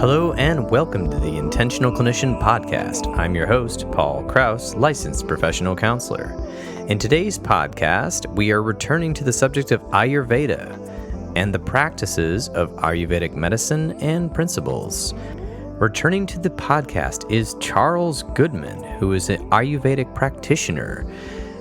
Hello and welcome to the Intentional Clinician podcast. I'm your host, Paul Krauss, licensed professional counselor. In today's podcast, we are returning to the subject of Ayurveda and the practices of Ayurvedic medicine and principles. Returning to the podcast is Charles Goodman, who is an Ayurvedic practitioner.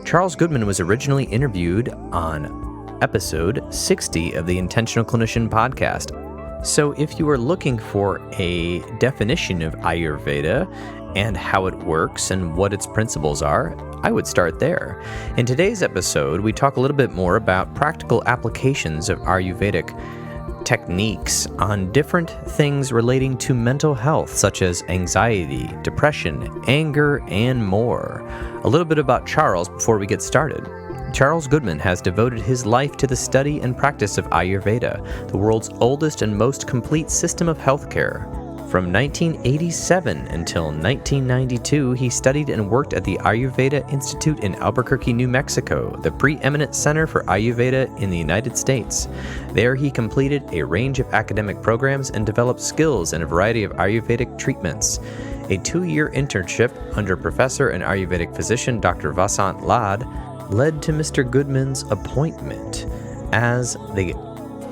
Charles Goodman was originally interviewed on episode 60 of the Intentional Clinician podcast. So if you are looking for a definition of Ayurveda and how it works and what its principles are, I would start there. In today's episode, we talk a little bit more about practical applications of Ayurvedic techniques on different things relating to mental health, such as anxiety, depression, anger, and more. A little bit about Charles before we get started. Charles Goodman has devoted his life to the study and practice of Ayurveda, the world's oldest and most complete system of healthcare. From 1987 until 1992, he studied and worked at the Ayurveda Institute in Albuquerque, New Mexico, the preeminent center for Ayurveda in the United States. There he completed a range of academic programs and developed skills in a variety of Ayurvedic treatments. A 2-year internship under professor and Ayurvedic physician Dr. Vasant Lad led to Mr. Goodman's appointment as the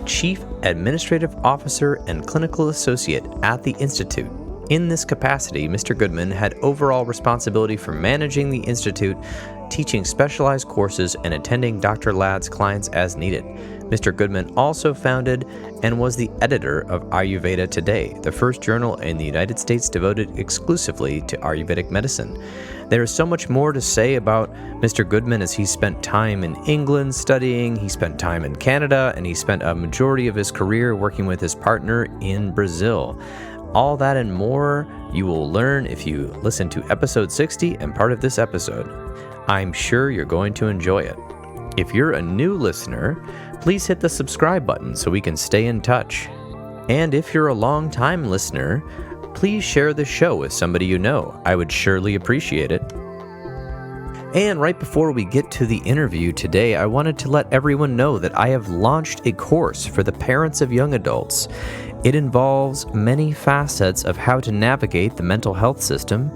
Chief Administrative Officer and Clinical Associate at the Institute. In this capacity, Mr. Goodman had overall responsibility for managing the Institute, teaching specialized courses, and attending Dr. Lad's clients as needed. Mr. Goodman also founded and was the editor of Ayurveda Today, the first journal in the United States devoted exclusively to Ayurvedic medicine. There is so much more to say about Mr. Goodman as he spent time in England studying, he spent time in Canada, and he spent a majority of his career working with his partner in Brazil. All that and more you will learn if you listen to episode 60 and part of this episode. I'm sure you're going to enjoy it. If you're a new listener, please hit the subscribe button so we can stay in touch. And if you're a long-time listener, please share the show with somebody you know. I would surely appreciate it. And right before we get to the interview today, I wanted to let everyone know that I have launched a course for the parents of young adults. It involves many facets of how to navigate the mental health system,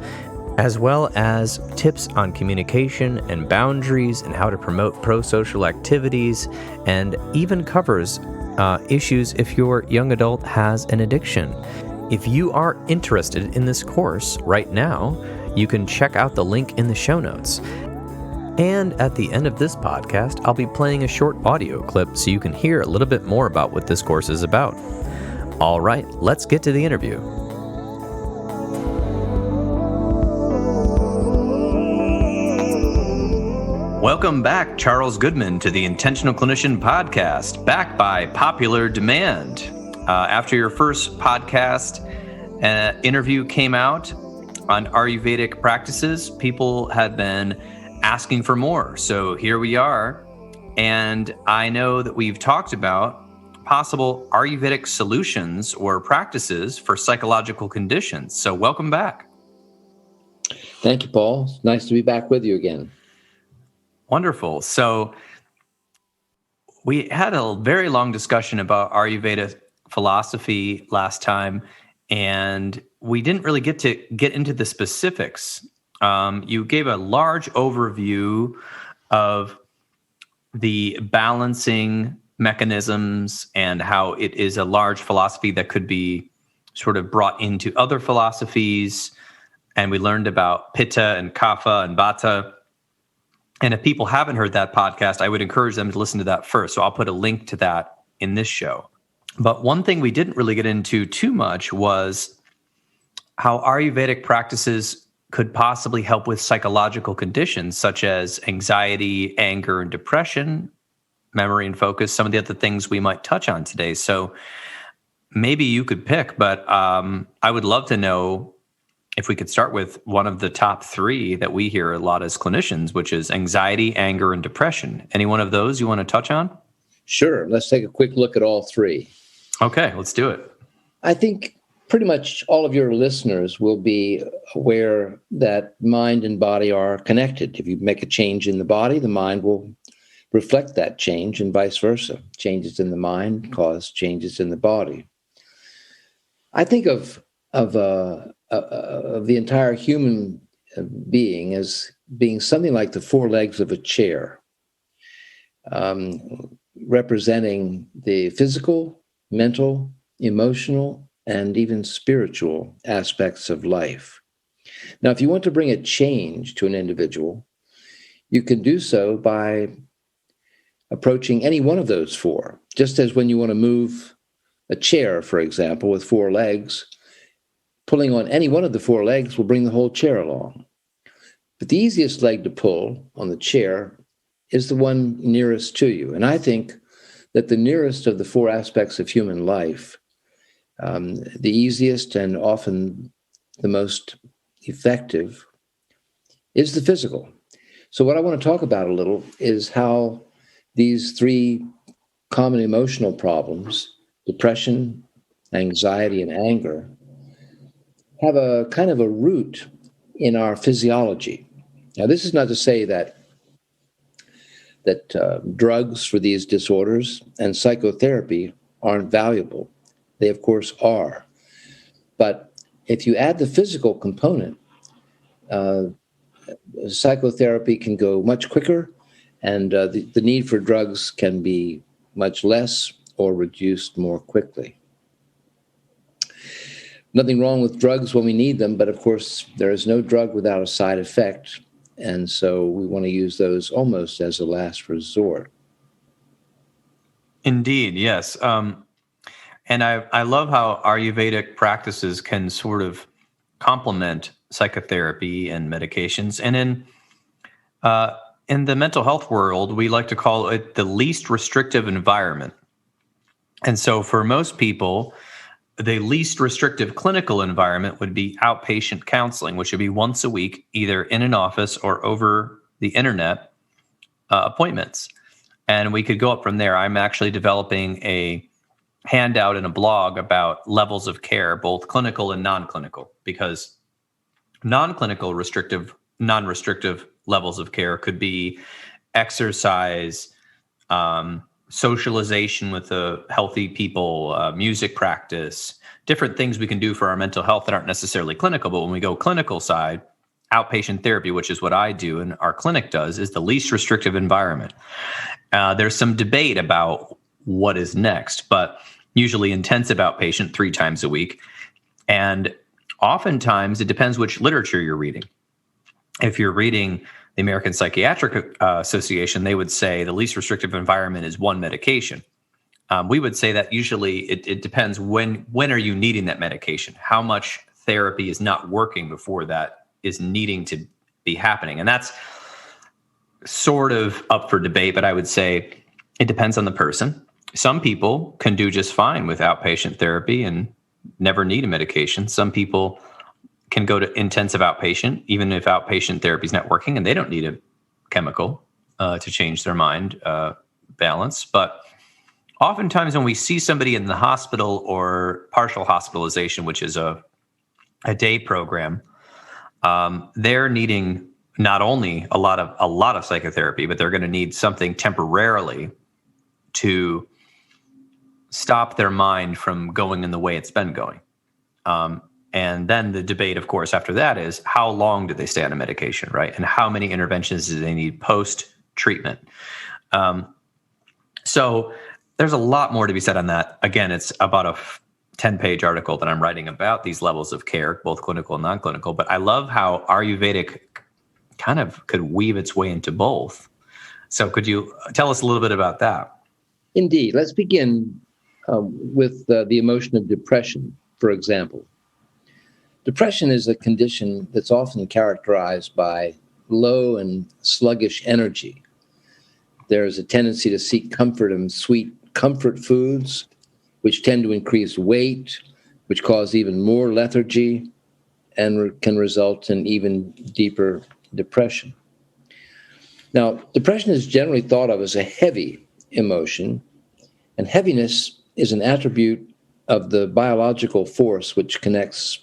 as well as tips on communication and boundaries and how to promote pro-social activities, and even covers issues if your young adult has an addiction. If you are interested in this course right now, you can check out the link in the show notes. And at the end of this podcast, I'll be playing a short audio clip so you can hear a little bit more about what this course is about. All right, let's get to the interview. Welcome back, Charles Goodman, to the Intentional Clinician podcast, back by popular demand. After your first podcast interview came out on Ayurvedic practices, people had been asking for more. So here we are. And I know that we've talked about possible Ayurvedic solutions or practices for psychological conditions. So welcome back. Thank you, Paul. It's nice to be back with you again. Wonderful. So we had a very long discussion about Ayurveda philosophy last time, and we didn't really get into the specifics. You gave a large overview of the balancing mechanisms and how it is a large philosophy that could be sort of brought into other philosophies. And we learned about Pitta and Kapha and Vata. And if people haven't heard that podcast, I would encourage them to listen to that first. So I'll put a link to that in this show. But one thing we didn't really get into too much was how Ayurvedic practices could possibly help with psychological conditions such as anxiety, anger, and depression, memory and focus, some of the other things we might touch on today. So maybe you could pick, but I would love to know if we could start with one of the top 3 that we hear a lot as clinicians, which is anxiety, anger, and depression. Any one of those you want to touch on? Sure. Let's take a quick look at all 3. Okay, let's do it. I think pretty much all of your listeners will be aware that mind and body are connected. If you make a change in the body, the mind will reflect that change, and vice versa. Changes in the mind cause changes in the body. I think of the entire human being as being something like the four legs of a chair, representing the physical, mental, emotional, and even spiritual aspects of life. Now, if you want to bring a change to an individual, you can do so by approaching any one of those four. Just as when you want to move a chair, for example, with four legs, pulling on any one of the four legs will bring the whole chair along. But the easiest leg to pull on the chair is the one nearest to you. And I think that the nearest of the four aspects of human life, the easiest and often the most effective, is the physical. So what I want to talk about a little is how these three common emotional problems, depression, anxiety, and anger, have a kind of a root in our physiology. Now, this is not to say that drugs for these disorders and psychotherapy aren't valuable. They, of course, are. But if you add the physical component, psychotherapy can go much quicker, and the need for drugs can be much less or reduced more quickly. Nothing wrong with drugs when we need them, but of course, there is no drug without a side effect. And so we want to use those almost as a last resort. Indeed, yes. And I love how Ayurvedic practices can sort of complement psychotherapy and medications. And in the mental health world, we like to call it the least restrictive environment. And so for most people, the least restrictive clinical environment would be outpatient counseling, which would be once a week, either in an office or over the internet appointments. And we could go up from there. I'm actually developing a handout and a blog about levels of care, both clinical and non-clinical, because non-clinical non-restrictive levels of care could be exercise, socialization with healthy people, music practice, different things we can do for our mental health that aren't necessarily clinical. But when we go clinical side, outpatient therapy, which is what I do and our clinic does, is the least restrictive environment. There's some debate about what is next, but usually intensive outpatient 3 times a week. And oftentimes it depends which literature you're reading. If you're reading the American Psychiatric Association, they would say the least restrictive environment is one medication. We would say that usually it depends when are you needing that medication, how much therapy is not working before that is needing to be happening. And that's sort of up for debate, but I would say it depends on the person. Some people can do just fine with outpatient therapy and never need a medication. Some people can go to intensive outpatient, even if outpatient therapy is not working, and they don't need a chemical to change their mind balance. But oftentimes when we see somebody in the hospital or partial hospitalization, which is a day program, they're needing not only a lot of psychotherapy, but they're going to need something temporarily to stop their mind from going in the way it's been going. And then the debate, of course, after that is how long do they stay on a medication, right? And how many interventions do they need post-treatment? So there's a lot more to be said on that. Again, it's about a 10-page article that I'm writing about these levels of care, both clinical and non-clinical. But I love how Ayurvedic kind of could weave its way into both. So could you tell us a little bit about that? Indeed. Let's begin with the emotion of depression, for example. Depression is a condition that's often characterized by low and sluggish energy. There's a tendency to seek comfort in sweet comfort foods, which tend to increase weight, which cause even more lethargy, and can result in even deeper depression. Now, depression is generally thought of as a heavy emotion, and heaviness is an attribute of the biological force which connects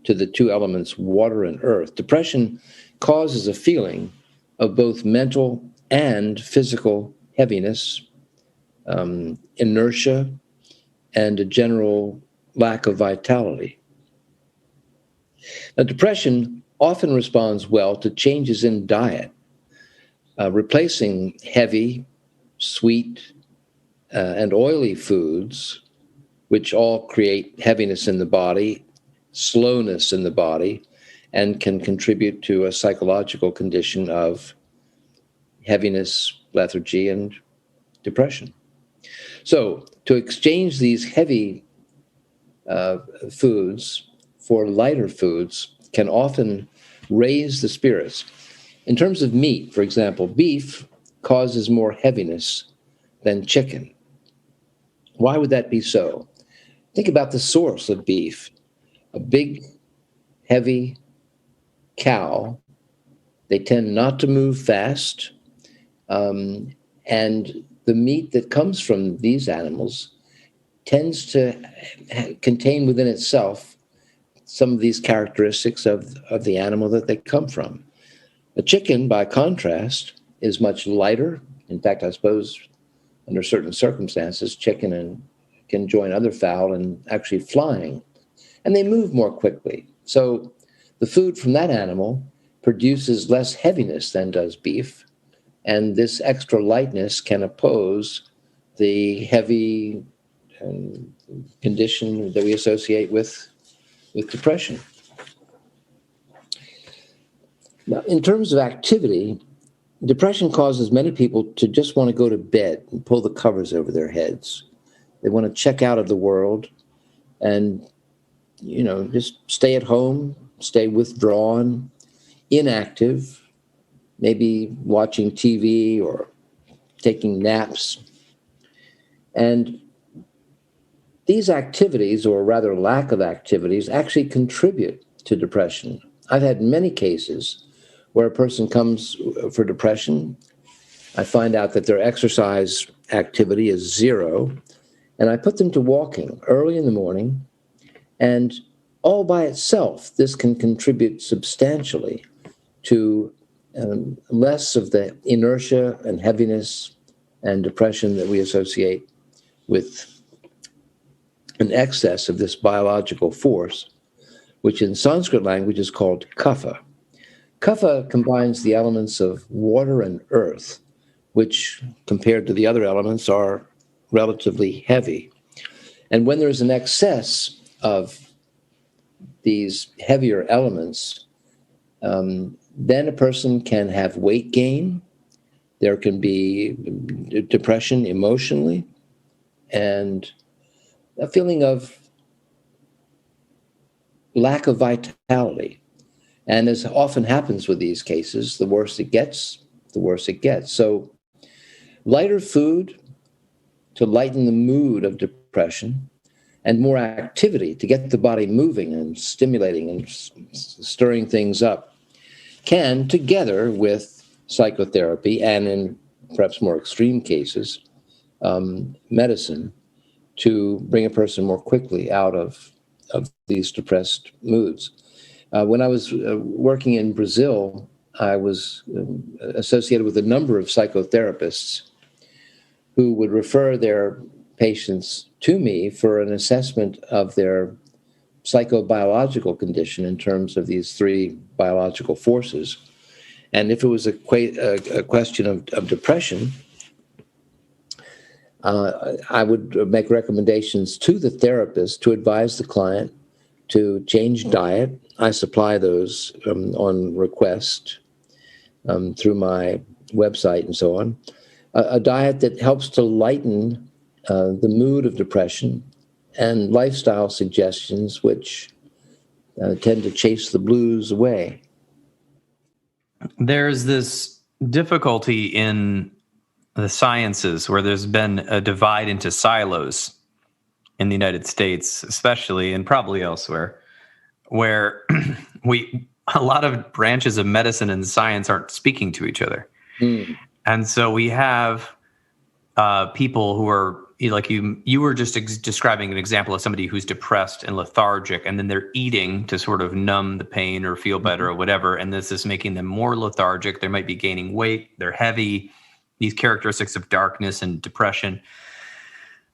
to the two elements, water and earth. Depression causes a feeling of both mental and physical heaviness, inertia, and a general lack of vitality. Now, depression often responds well to changes in diet, replacing heavy, sweet, and oily foods, which all create heaviness in the body, slowness in the body, and can contribute to a psychological condition of heaviness, lethargy, and depression. So, to exchange these heavy foods for lighter foods can often raise the spirits. In terms of meat, for example, beef causes more heaviness than chicken. Why would that be so? Think about the source of beef. A big, heavy cow. They tend not to move fast. And the meat that comes from these animals tends to contain within itself some of these characteristics of the animal that they come from. A chicken, by contrast, is much lighter. In fact, I suppose under certain circumstances, chicken can join other fowl in actually flying, and they move more quickly. So the food from that animal produces less heaviness than does beef, and this extra lightness can oppose the heavy condition that we associate with depression. Now, in terms of activity, depression causes many people to just want to go to bed and pull the covers over their heads. They want to check out of the world and, just stay at home, stay withdrawn, inactive, maybe watching TV or taking naps. And these activities, or rather lack of activities, actually contribute to depression. I've had many cases where a person comes for depression. I find out that their exercise activity is zero, and I put them to walking early in the morning, and all by itself, this can contribute substantially to less of the inertia and heaviness and depression that we associate with an excess of this biological force, which in Sanskrit language is called kapha. Kapha combines the elements of water and earth, which compared to the other elements are relatively heavy. And when there's an excess of these heavier elements, then a person can have weight gain. There can be depression emotionally, and a feeling of lack of vitality. And as often happens with these cases, the worse it gets, the worse it gets. So lighter food to lighten the mood of depression, and more activity to get the body moving and stimulating and stirring things up, can, together with psychotherapy and in perhaps more extreme cases, medicine, to bring a person more quickly out of these depressed moods. When I was working in Brazil, I was associated with a number of psychotherapists who would refer their patients to me for an assessment of their psychobiological condition in terms of these three biological forces. And if it was a question of depression, I would make recommendations to the therapist to advise the client to change diet. I supply those on request through my website and so on. A diet that helps to lighten the mood of depression, and lifestyle suggestions which tend to chase the blues away. There's this difficulty in the sciences where there's been a divide into silos in the United States, especially, and probably elsewhere, where a lot of branches of medicine and science aren't speaking to each other. And so we have people who are, like you were just describing an example of somebody who's depressed and lethargic, and then they're eating to sort of numb the pain or feel better or whatever. And this is making them more lethargic. They might be gaining weight. They're heavy. These characteristics of darkness and depression.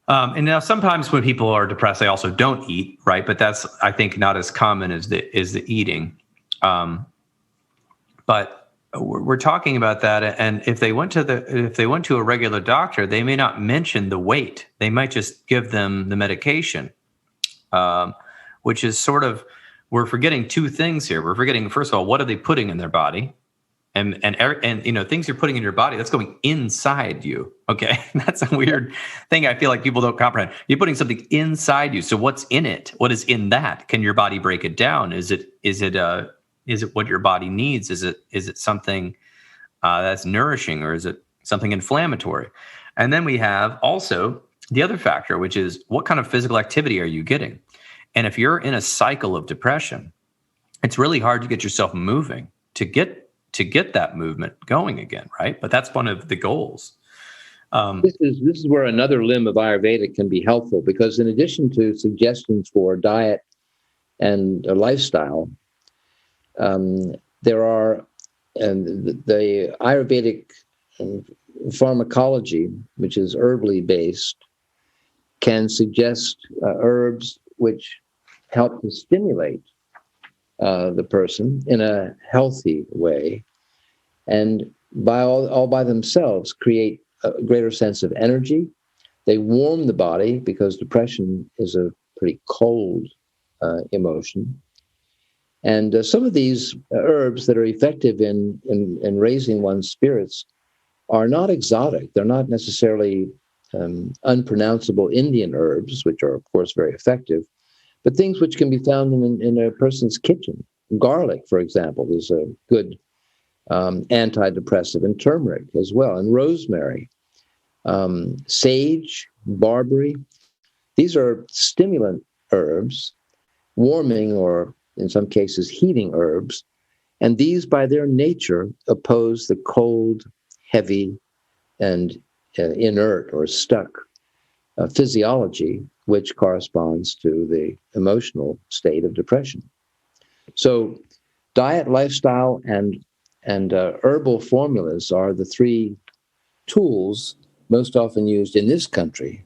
And now sometimes when people are depressed, they also don't eat, right? But that's, I think, not as common as the eating. But we're talking about that. And if they went to a regular doctor, they may not mention the weight. They might just give them the medication, which is sort of, we're forgetting two things here. We're forgetting, first of all, what are they putting in their body? And things you're putting in your body, that's going inside you. Okay. That's a weird thing. I feel like people don't comprehend. You're putting something inside you. So what's in it? What is in that? Can your body break it down? Is it what your body needs? Is it something that's nourishing, or is it something inflammatory? And then we have also the other factor, which is what kind of physical activity are you getting? And if you're in a cycle of depression, it's really hard to get yourself moving to get that movement going again, right? But that's one of the goals. This is where another limb of Ayurveda can be helpful, because in addition to suggestions for diet and a lifestyle, there are the Ayurvedic pharmacology, which is herbally based, can suggest herbs which help to stimulate the person in a healthy way, and all by themselves create a greater sense of energy. They warm the body, because depression is a pretty cold emotion. And some of these herbs that are effective in raising one's spirits are not exotic. They're not necessarily unpronounceable Indian herbs, which are, of course, very effective, but things which can be found in a person's kitchen. Garlic, for example, is a good antidepressant, and turmeric as well, and rosemary, sage, barberry. These are stimulant herbs, warming or in some cases heating herbs, and these by their nature oppose the cold, heavy, and inert or stuck physiology, which corresponds to the emotional state of depression. So diet, lifestyle, and herbal formulas are the three tools most often used in this country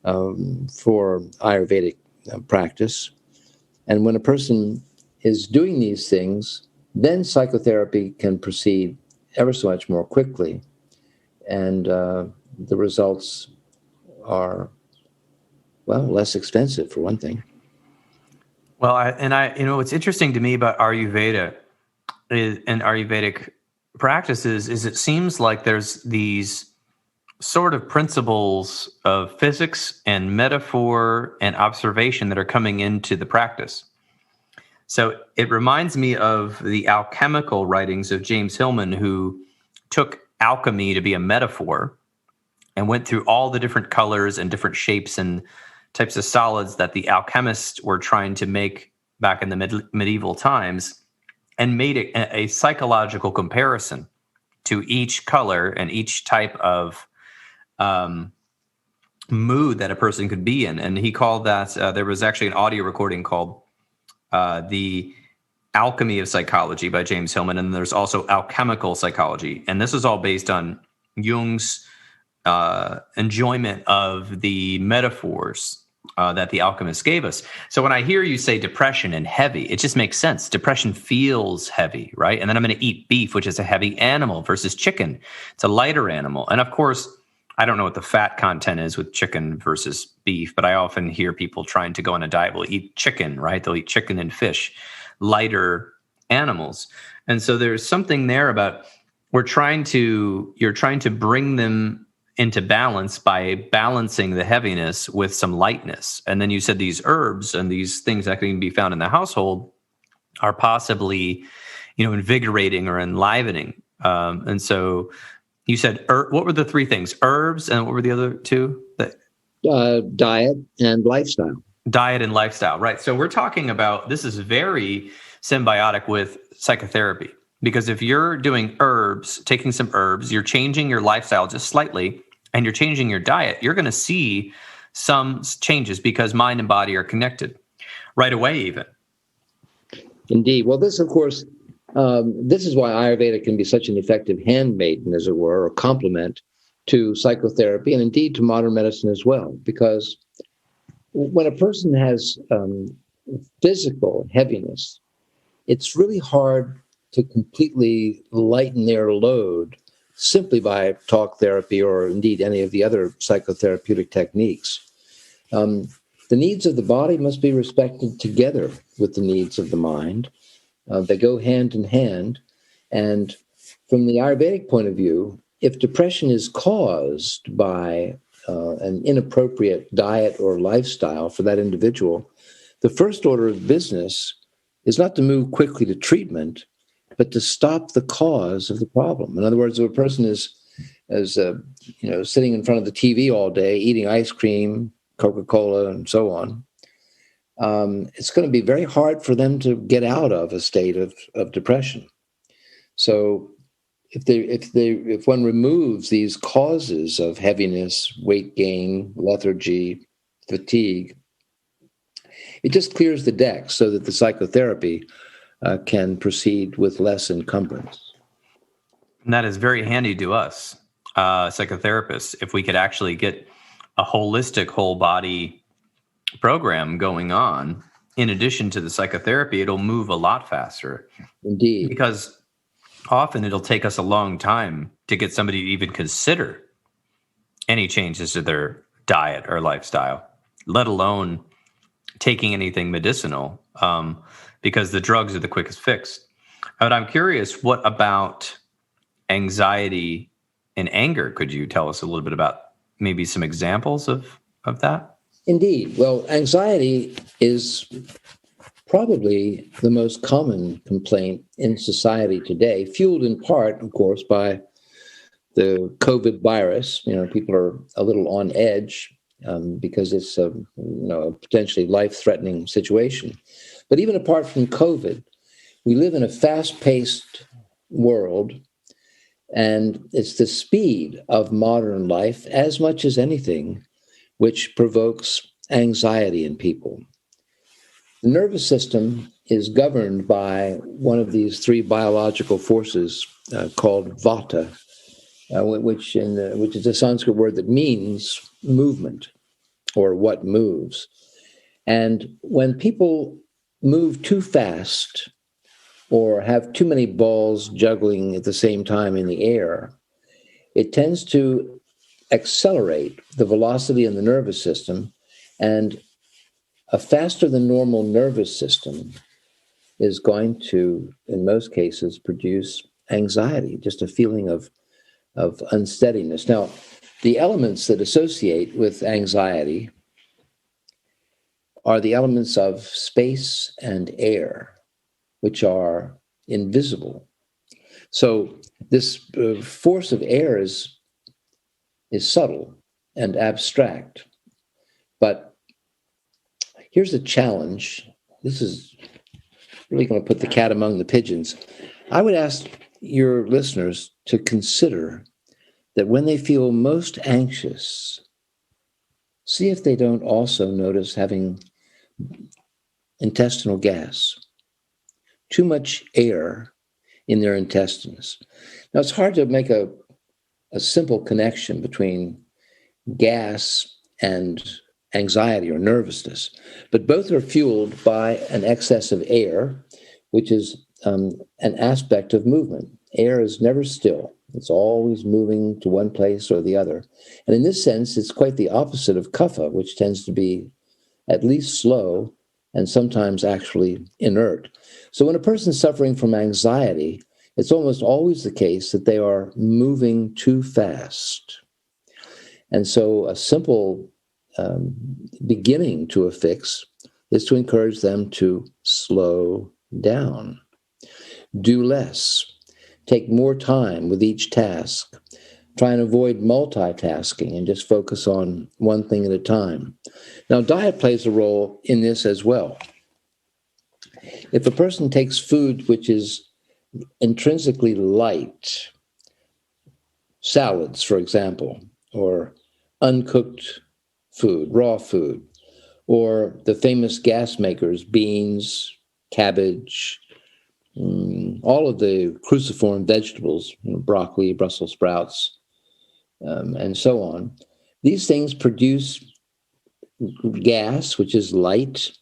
for Ayurvedic practice. And when a person is doing these things, then psychotherapy can proceed ever so much more quickly. And the results are, well, less expensive, for one thing. Well, what's interesting to me about Ayurveda and Ayurvedic practices is it seems like there's these sort of principles of physics and metaphor and observation that are coming into the practice. So it reminds me of the alchemical writings of James Hillman, who took alchemy to be a metaphor and went through all the different colors and different shapes and types of solids that the alchemists were trying to make back in the medieval times, and made it a psychological comparison to each color and each type of mood that a person could be in. And he called that, there was actually an audio recording called The Alchemy of Psychology by James Hillman, and there's also alchemical psychology. And this is all based on Jung's enjoyment of the metaphors that the alchemists gave us. So when I hear you say depression and heavy, it just makes sense. Depression feels heavy, right? And then I'm going to eat beef, which is a heavy animal, versus chicken. It's a lighter animal. And of course, I don't know what the fat content is with chicken versus beef, but I often hear people trying to go on a diet will eat chicken, right? They'll eat chicken and fish, lighter animals. And so there's something there about you're trying to bring them into balance by balancing the heaviness with some lightness. And then you said these herbs and these things that can be found in the household are possibly, invigorating or enlivening. And so you said, what were the three things? Herbs, and what were the other two? Diet and lifestyle. Diet and lifestyle, right. So we're talking about, this is very symbiotic with psychotherapy, because if you're doing herbs, taking some herbs, you're changing your lifestyle just slightly, and you're changing your diet, you're going to see some changes, because mind and body are connected right away even. Indeed. Well, this, of course, this is why Ayurveda can be such an effective handmaiden, as it were, or complement to psychotherapy and indeed to modern medicine as well. Because when a person has physical heaviness, it's really hard to completely lighten their load simply by talk therapy or indeed any of the other psychotherapeutic techniques. The needs of the body must be respected together with the needs of the mind. They go hand in hand. And from the Ayurvedic point of view, if depression is caused by an inappropriate diet or lifestyle for that individual, the first order of business is not to move quickly to treatment, but to stop the cause of the problem. In other words, if a person is sitting in front of the TV all day, eating ice cream, Coca-Cola, and so on, it's going to be very hard for them to get out of a state of depression. So if one removes these causes of heaviness, weight gain, lethargy, fatigue, it just clears the deck so that the psychotherapy can proceed with less encumbrance. And that is very handy to us, psychotherapists, if we could actually get a holistic whole body program going on. In addition to the psychotherapy, it'll move a lot faster. Indeed. Because often it'll take us a long time to get somebody to even consider any changes to their diet or lifestyle, let alone taking anything medicinal, because the drugs are the quickest fix. But I'm curious, what about anxiety and anger? Could you tell us a little bit about maybe some examples of that? Indeed. Well, anxiety is probably the most common complaint in society today, fueled in part, of course, by the COVID virus. People are a little on edge because it's a potentially life-threatening situation. But even apart from COVID, we live in a fast-paced world, and it's the speed of modern life, as much as anything, which provokes anxiety in people. The nervous system is governed by one of these three biological forces called vata, which is a Sanskrit word that means movement, or what moves. And when people move too fast or have too many balls juggling at the same time in the air, it tends to accelerate the velocity in the nervous system, and a faster than normal nervous system is going to, in most cases, produce anxiety, just a feeling of unsteadiness. Now, the elements that associate with anxiety are the elements of space and air, which are invisible. So this force of air is subtle and abstract. But here's the challenge. This is really going to put the cat among the pigeons. I would ask your listeners to consider that when they feel most anxious, see if they don't also notice having intestinal gas, too much air in their intestines. Now, it's hard to make a simple connection between gas and anxiety or nervousness, but both are fueled by an excess of air, which is an aspect of movement. Air is never still. It's always moving to one place or the other. And in this sense, it's quite the opposite of kapha, which tends to be at least slow and sometimes actually inert. So when a person's suffering from anxiety, it's almost always the case that they are moving too fast. And so a simple beginning to a fix is to encourage them to slow down, do less, take more time with each task, try and avoid multitasking and just focus on one thing at a time. Now, diet plays a role in this as well. If a person takes food which is intrinsically light, salads, for example, or uncooked food, raw food, or the famous gas makers, beans, cabbage, all of the cruciform vegetables, broccoli, Brussels sprouts, and so on. These things produce gas, which is light,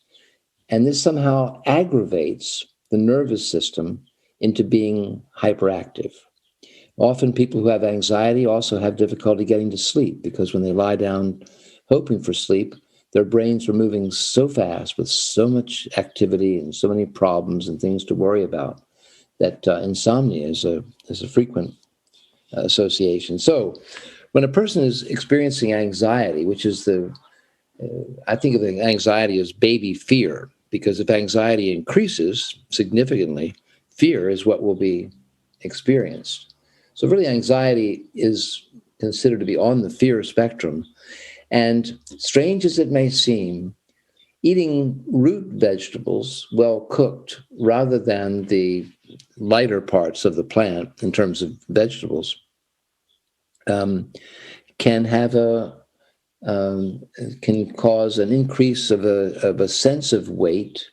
and this somehow aggravates the nervous system into being hyperactive. Often people who have anxiety also have difficulty getting to sleep because when they lie down hoping for sleep, their brains are moving so fast with so much activity and so many problems and things to worry about that insomnia is a frequent association. So when a person is experiencing anxiety, which is I think of anxiety as baby fear, because if anxiety increases significantly, fear is what will be experienced. So really anxiety is considered to be on the fear spectrum. And strange as it may seem, eating root vegetables well cooked rather than the lighter parts of the plant in terms of vegetables can have can cause an increase of a sense of weight,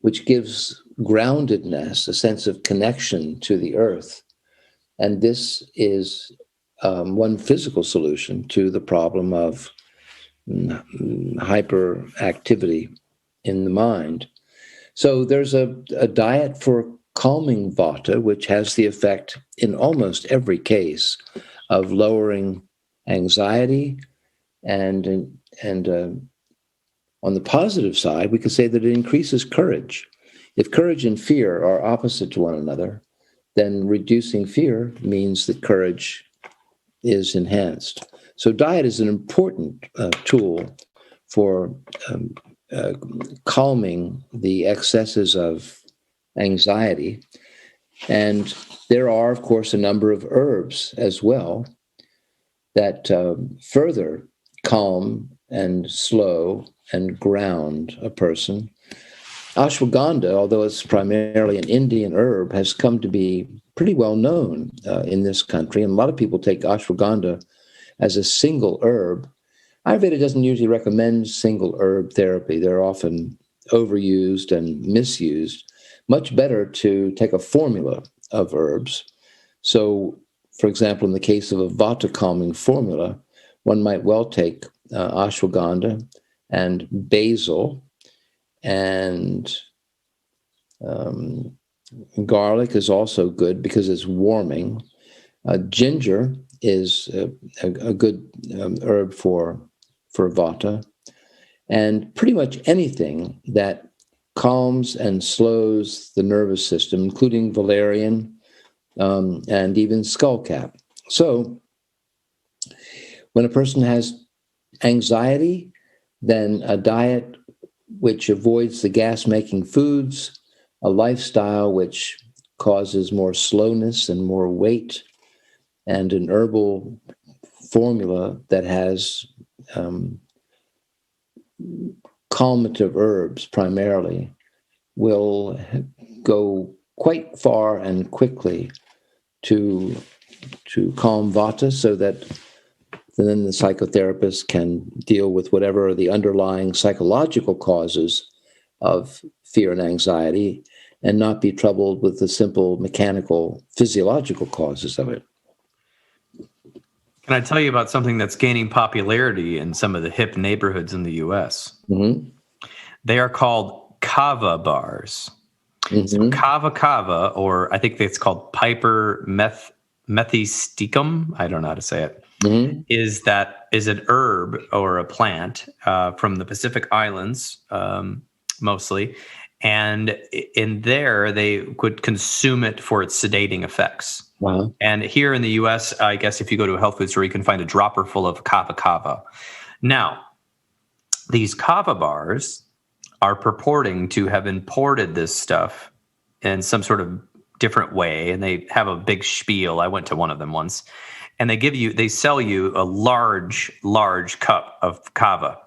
which gives groundedness, a sense of connection to the earth. And this is one physical solution to the problem of hyperactivity in the mind. So there's a diet for calming vata, which has the effect in almost every case of lowering anxiety, and on the positive side, we could say that it increases courage. If courage and fear are opposite to one another, then reducing fear means that courage is enhanced. So diet is an important tool for calming the excesses of anxiety. And there are, of course, a number of herbs as well that further calm and slow and ground a person. Ashwagandha, although it's primarily an Indian herb, has come to be pretty well known in this country. And a lot of people take ashwagandha as a single herb. Ayurveda doesn't usually recommend single herb therapy. They're often overused and misused. Much better to take a formula of herbs. So, for example, in the case of a vata calming formula, one might well take ashwagandha and basil, and garlic is also good because it's warming. Ginger is a good herb for vata, and pretty much anything that calms and slows the nervous system, including valerian and even skullcap. So when a person has anxiety, then a diet which avoids the gas-making foods, a lifestyle which causes more slowness and more weight, and an herbal formula that has calmative herbs primarily will go quite far and quickly to calm vata, so that then the psychotherapist can deal with whatever are the underlying psychological causes of fear and anxiety and not be troubled with the simple mechanical physiological causes of it. Can I tell you about something that's gaining popularity in some of the hip neighborhoods in the U.S.? Mm-hmm. They are called kava bars. Mm-hmm. So kava, or I think it's called Piper methysticum, I don't know how to say it, mm-hmm. is an herb or a plant from the Pacific Islands, mostly. And in there, they could consume it for its sedating effects. Wow. And here in the U.S., I guess if you go to a health food store, you can find a dropper full of kava. Now, these kava bars are purporting to have imported this stuff in some sort of different way, and they have a big spiel. I went to one of them once, and they sell you a large cup of kava,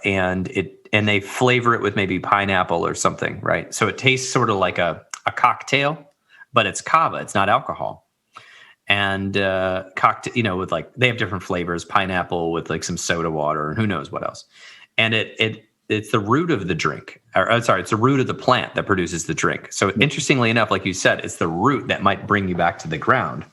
and they flavor it with maybe pineapple or something, right? So it tastes sort of like a cocktail, but it's kava. It's not alcohol. And cocktail, with they have different flavors, pineapple with like some soda water and who knows what else. And it's the root of the drink, it's the root of the plant that produces the drink. So interestingly enough, like you said, it's the root that might bring you back to the ground.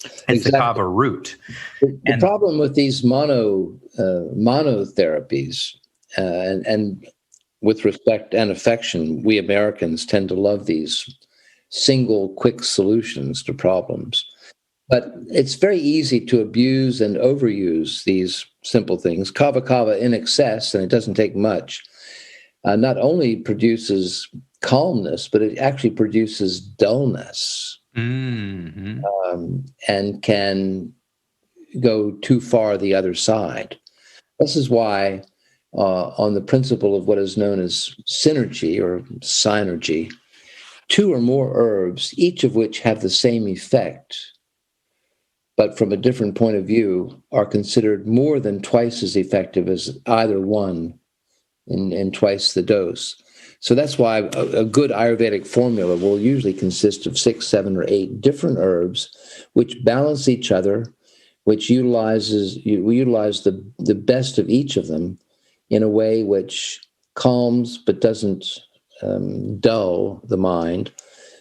It's the Exactly. kava root. The problem with these monotherapies, and with respect and affection, we Americans tend to love these single, quick solutions to problems. But it's very easy to abuse and overuse these simple things. Kava kava in excess, and it doesn't take much, not only produces calmness, but it actually produces dullness, Mm-hmm. and can go too far the other side. This is why, on the principle of what is known as synergy or synergy, two or more herbs, each of which have the same effect, but from a different point of view, are considered more than twice as effective as either one in twice the dose. So that's why a good Ayurvedic formula will usually consist of 6, 7, or 8 different herbs, which balance each other, which utilize the best of each of them in a way which calms but doesn't dull the mind,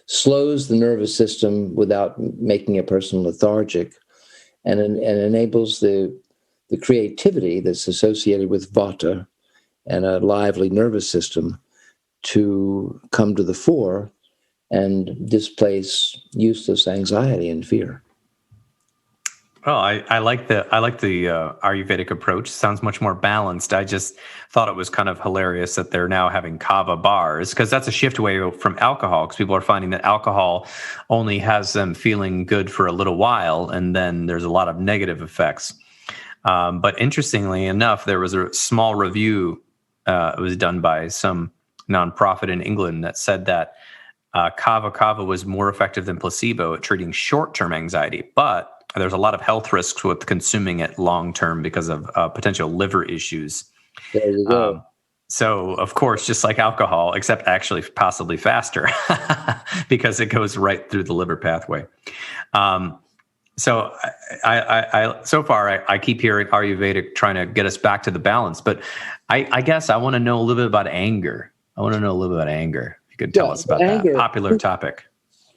slows the nervous system without making a person lethargic, and enables the creativity that's associated with vata and a lively nervous system to come to the fore and displace useless anxiety and fear. Well, I like the Ayurvedic approach. Sounds much more balanced. I just thought it was kind of hilarious that they're now having kava bars, because that's a shift away from alcohol, because people are finding that alcohol only has them feeling good for a little while, and then there's a lot of negative effects. But interestingly enough, there was a small review. It was done by some nonprofit in England that said that kava was more effective than placebo at treating short-term anxiety, but there's a lot of health risks with consuming it long-term because of potential liver issues. There you go. So, of course, just like alcohol, except actually possibly faster because it goes right through the liver pathway. So so far, I keep hearing Ayurvedic trying to get us back to the balance, but I guess I want to know a little bit about anger. If you could tell us about that popular topic.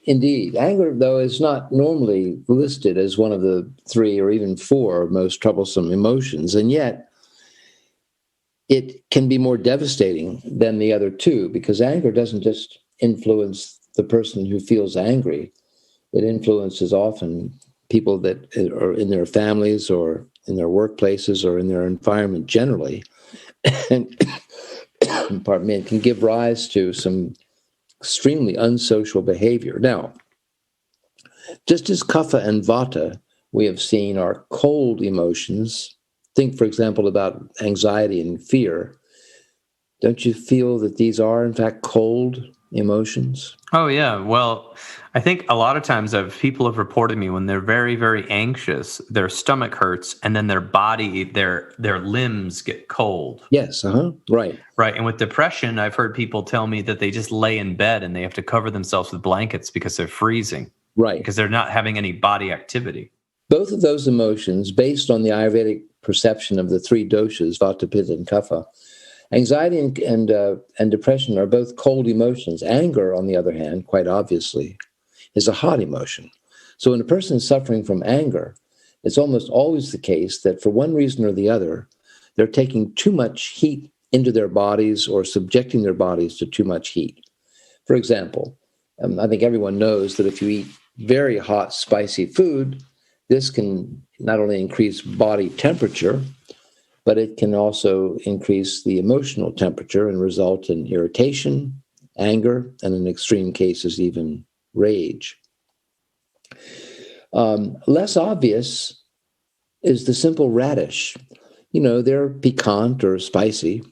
Indeed. Anger, though, is not normally listed as one of the 3 or even 4 most troublesome emotions, and yet it can be more devastating than the other 2, because anger doesn't just influence the person who feels angry. It influences often people that are in their families or in their workplaces or in their environment generally, and pardon me, it can give rise to some extremely unsocial behavior. Now, just as kapha and vata, we have seen, are cold emotions. Think, for example, about anxiety and fear. Don't you feel that these are, in fact, cold emotions? Oh, yeah. Well, I think a lot of times people have reported me when they're very, very anxious, their stomach hurts, and then their body, their limbs get cold. Yes, right. Right. And with depression, I've heard people tell me that they just lay in bed and they have to cover themselves with blankets because they're freezing. Right. Because they're not having any body activity. Both of those emotions, based on the Ayurvedic perception of the 3 doshas, vata, pitta, and kapha, anxiety and depression are both cold emotions. Anger, on the other hand, quite obviously, is a hot emotion. So when a person is suffering from anger, it's almost always the case that for one reason or the other, they're taking too much heat into their bodies or subjecting their bodies to too much heat. For example, I think everyone knows that if you eat very hot, spicy food, this can not only increase body temperature, but it can also increase the emotional temperature and result in irritation, anger, and in extreme cases, even rage. Less obvious is the simple radish. They're piquant or spicy.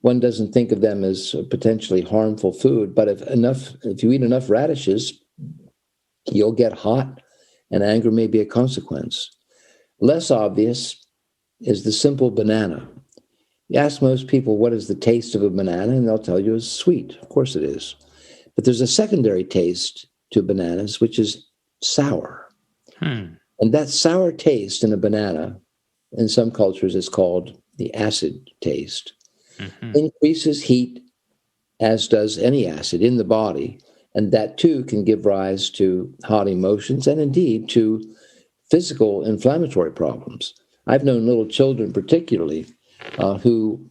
One doesn't think of them as potentially harmful food, but if you eat enough radishes, you'll get hot, and anger may be a consequence. Less obvious is the simple banana. You ask most people, what is the taste of a banana? And they'll tell you it's sweet. Of course it is. But there's a secondary taste to bananas, which is sour. And that sour taste in a banana, in some cultures, is called the acid taste. Increases heat, as does any acid in the body. And that, too, can give rise to hot emotions and, indeed, to physical inflammatory problems. I've known little children particularly who,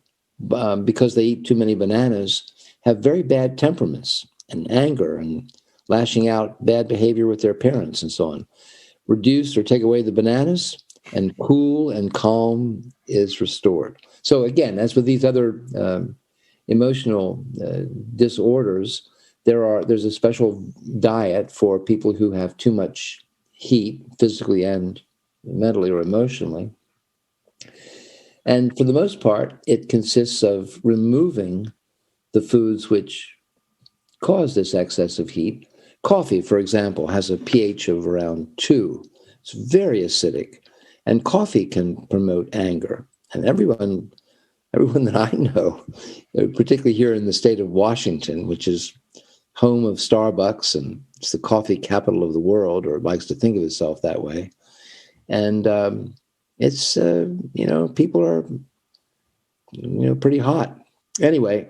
because they eat too many bananas, have very bad temperaments and anger and lashing out, bad behavior with their parents and so on. Reduce or take away the bananas, and cool and calm is restored. So again, as with these other emotional disorders, there's a special diet for people who have too much heat, physically and mentally or emotionally. And for the most part, it consists of removing the foods which cause this excess of heat. Coffee, for example, has a pH of around 2. It's very acidic. And coffee can promote anger. And everyone that I know, particularly here in the state of Washington, which is home of Starbucks and it's the coffee capital of the world, or likes to think of itself that way. And it's, people are, pretty hot. Anyway,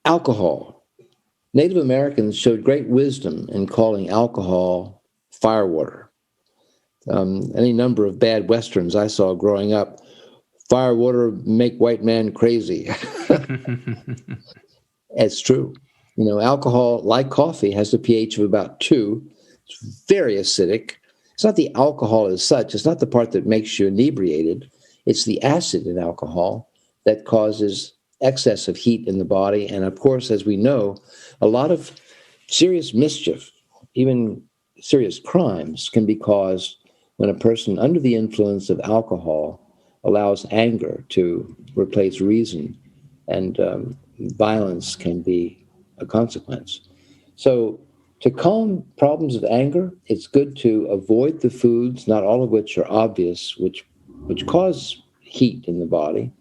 alcohol. Native Americans showed great wisdom in calling alcohol firewater. Any number of bad Westerns I saw growing up, firewater make white man crazy. It's true. Alcohol, like coffee, has a pH of about 2. It's very acidic. It's not the alcohol as such. It's not the part that makes you inebriated. It's the acid in alcohol that causes excess of heat in the body. And of course, as we know, a lot of serious mischief, even serious crimes, can be caused when a person under the influence of alcohol allows anger to replace reason, and violence can be a consequence. So to calm problems of anger, it's good to avoid the foods, not all of which are obvious, which cause heat in the body.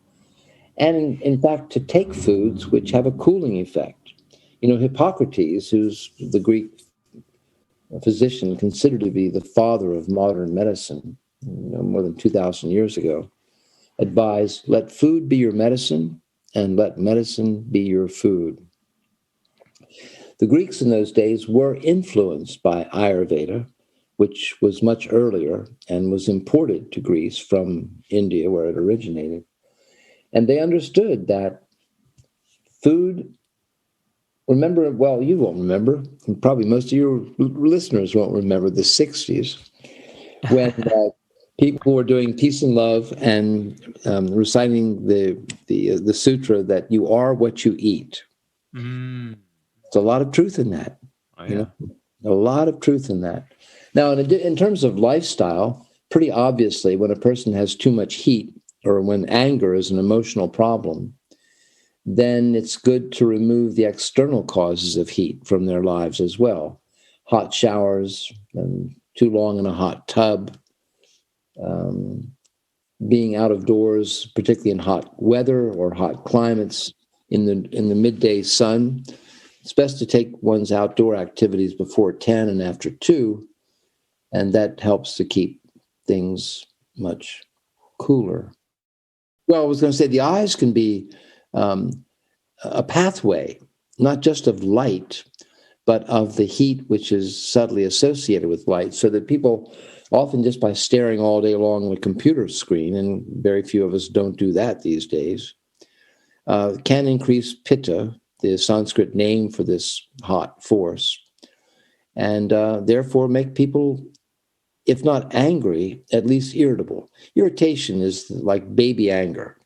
And in fact, to take foods which have a cooling effect. Hippocrates, who's the Greek physician considered to be the father of modern medicine, more than 2,000 years ago, advised, let food be your medicine and let medicine be your food. The Greeks in those days were influenced by Ayurveda, which was much earlier and was imported to Greece from India, where it originated. And they understood that food, remember, well, you won't remember, and probably most of your listeners won't remember the 60s, when people were doing peace and love and reciting the sutra that you are what you eat. Mm. There's a lot of truth in that. Oh, yeah. A lot of truth in that. Now, in terms of lifestyle, pretty obviously, when a person has too much heat, or when anger is an emotional problem, then it's good to remove the external causes of heat from their lives as well. Hot showers, and too long in a hot tub, being out of doors, particularly in hot weather or hot climates, in the midday sun. It's best to take one's outdoor activities before 10 and after 2, and that helps to keep things much cooler. Well, I was going to say the eyes can be a pathway, not just of light, but of the heat which is subtly associated with light, so that people often just by staring all day long at a computer screen, and very few of us don't do that these days, can increase pitta, the Sanskrit name for this hot force, and therefore make people, if not angry, at least irritable. Irritation is like baby anger.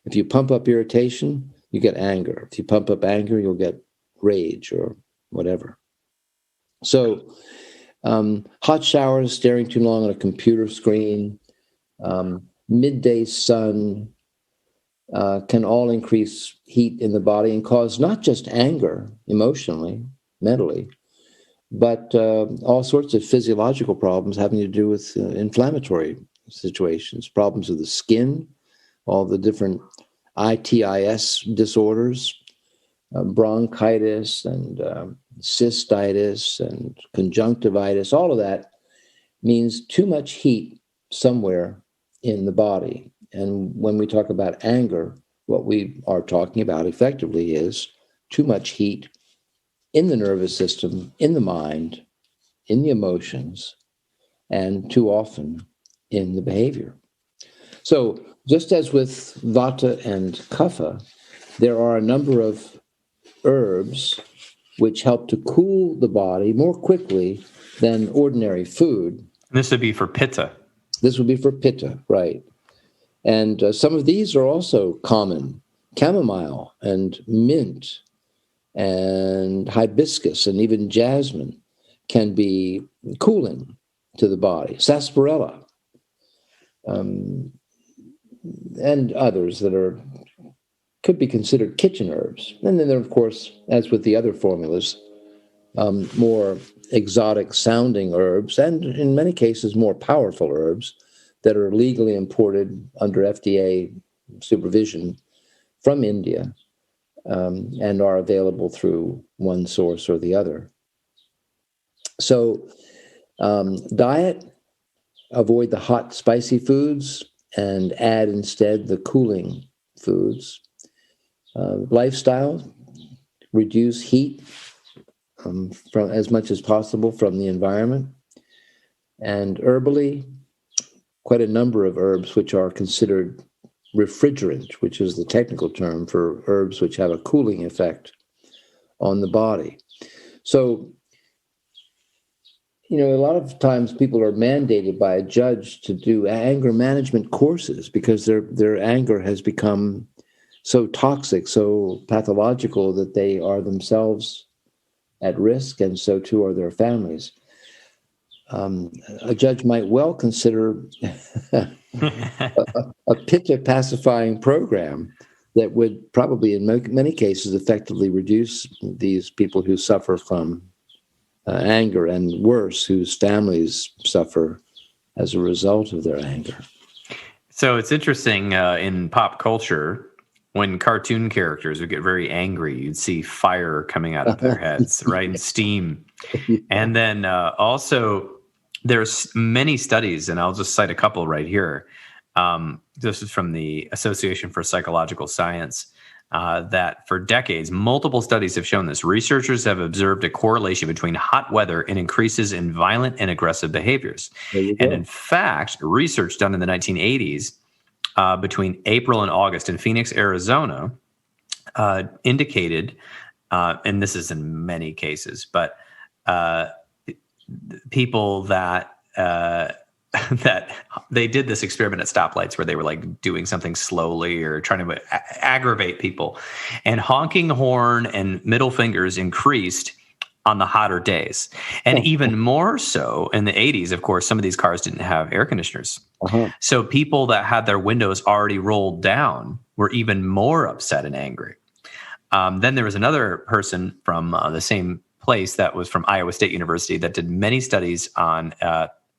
If you pump up irritation, you get anger. If you pump up anger, you'll get rage or whatever. So hot showers, staring too long on a computer screen, midday sun can all increase heat in the body and cause not just anger emotionally, mentally, but all sorts of physiological problems having to do with inflammatory situations, problems of the skin, all the different ITIS disorders, bronchitis and cystitis and conjunctivitis. All of that means too much heat somewhere in the body. And when we talk about anger, what we are talking about effectively is too much heat in the nervous system, in the mind, in the emotions and too often in the behavior. So just as with Vata and Kapha, there are a number of herbs which help to cool the body more quickly than ordinary food. This would be for Pitta. This would be for Pitta, right. And some of these are also common. Chamomile and mint and hibiscus and even jasmine can be cooling to the body. Sarsaparilla and others that could be considered kitchen herbs. And then there, of course, as with the other formulas, more exotic sounding herbs, and in many cases more powerful herbs that are legally imported under FDA supervision from India and are available through one source or the other. So diet, avoid the hot, spicy foods and add instead the cooling foods. Lifestyle, reduce heat from as much as possible from the environment. And herbally, quite a number of herbs which are considered refrigerant, which is the technical term for herbs which have a cooling effect on the body. So, a lot of times people are mandated by a judge to do anger management courses because their anger has become so toxic, so pathological that they are themselves at risk, and so too are their families. A judge might well consider a Pitta pacifying program that would probably, in many cases, effectively reduce these people who suffer from anger, and worse, whose families suffer as a result of their anger. So it's interesting in pop culture, when cartoon characters would get very angry, you'd see fire coming out of their heads, right? And steam. And then also there's many studies, and I'll just cite a couple right here. This is from the Association for Psychological Science, that for decades, multiple studies have shown this. Researchers have observed a correlation between hot weather and increases in violent and aggressive behaviors. And in fact, research done in the 1980s between April and August in Phoenix, Arizona, indicated, and this is in many cases, but people that that they did this experiment at stoplights where they were like doing something slowly or trying to aggravate people, and honking horn and middle fingers increased on the hotter days. And even more so in the 80s, of course, some of these cars didn't have air conditioners. So people that had their windows already rolled down were even more upset and angry. Then there was another person from the same place that was from Iowa State University that did many studies on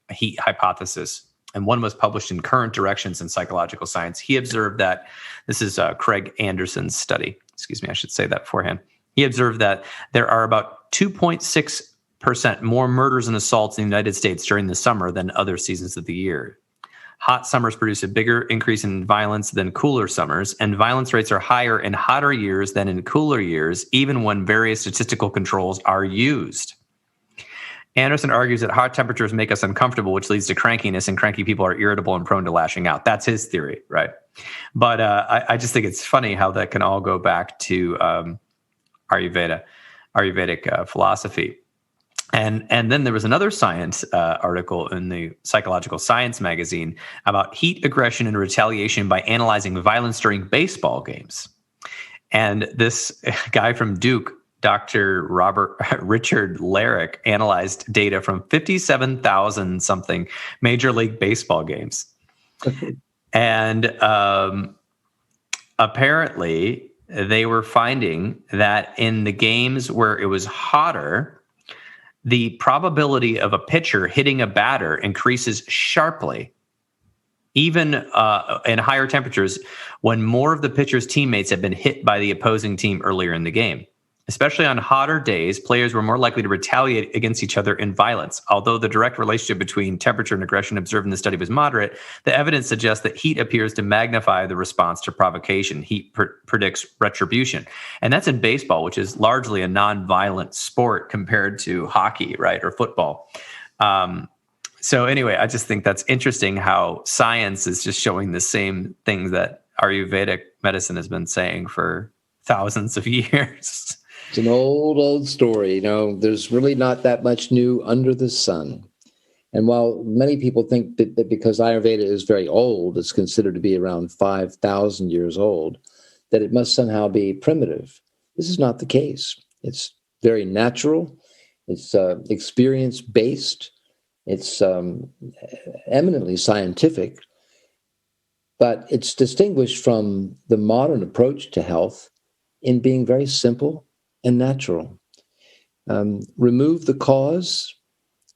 heat hypothesis. And one was published in Current Directions in Psychological Science. He observed that, this is Craig Anderson's study. Excuse me, I should say that beforehand. He observed that there are about 2.6% more murders and assaults in the United States during the summer than other seasons of the year. Hot summers produce a bigger increase in violence than cooler summers, and violence rates are higher in hotter years than in cooler years, even when various statistical controls are used. Anderson argues that hot temperatures make us uncomfortable, which leads to crankiness, and cranky people are irritable and prone to lashing out. That's his theory, right? But I just think it's funny how that can all go back to Ayurvedic philosophy. And then there was another science article in the Psychological Science magazine about heat aggression and retaliation by analyzing violence during baseball games. And this guy from Duke, Dr. Richard Larrick, analyzed data from 57,000 something Major League Baseball games. And apparently they were finding that in the games where it was hotter, the probability of a pitcher hitting a batter increases sharply, even in higher temperatures, when more of the pitcher's teammates have been hit by the opposing team earlier in the game. Especially on hotter days, players were more likely to retaliate against each other in violence. Although the direct relationship between temperature and aggression observed in the study was moderate, the evidence suggests that heat appears to magnify the response to provocation. Heat predicts retribution. And that's in baseball, which is largely a non-violent sport compared to hockey, right, or football. So anyway, I just think that's interesting how science is just showing the same things that Ayurvedic medicine has been saying for thousands of years. It's an old story. There's really not that much new under the sun. And while many people think that because Ayurveda is very old, it's considered to be around 5,000 years old, that it must somehow be primitive. This is not the case. It's very natural. It's experience-based. It's eminently scientific. But it's distinguished from the modern approach to health in being very simple and natural. Remove the cause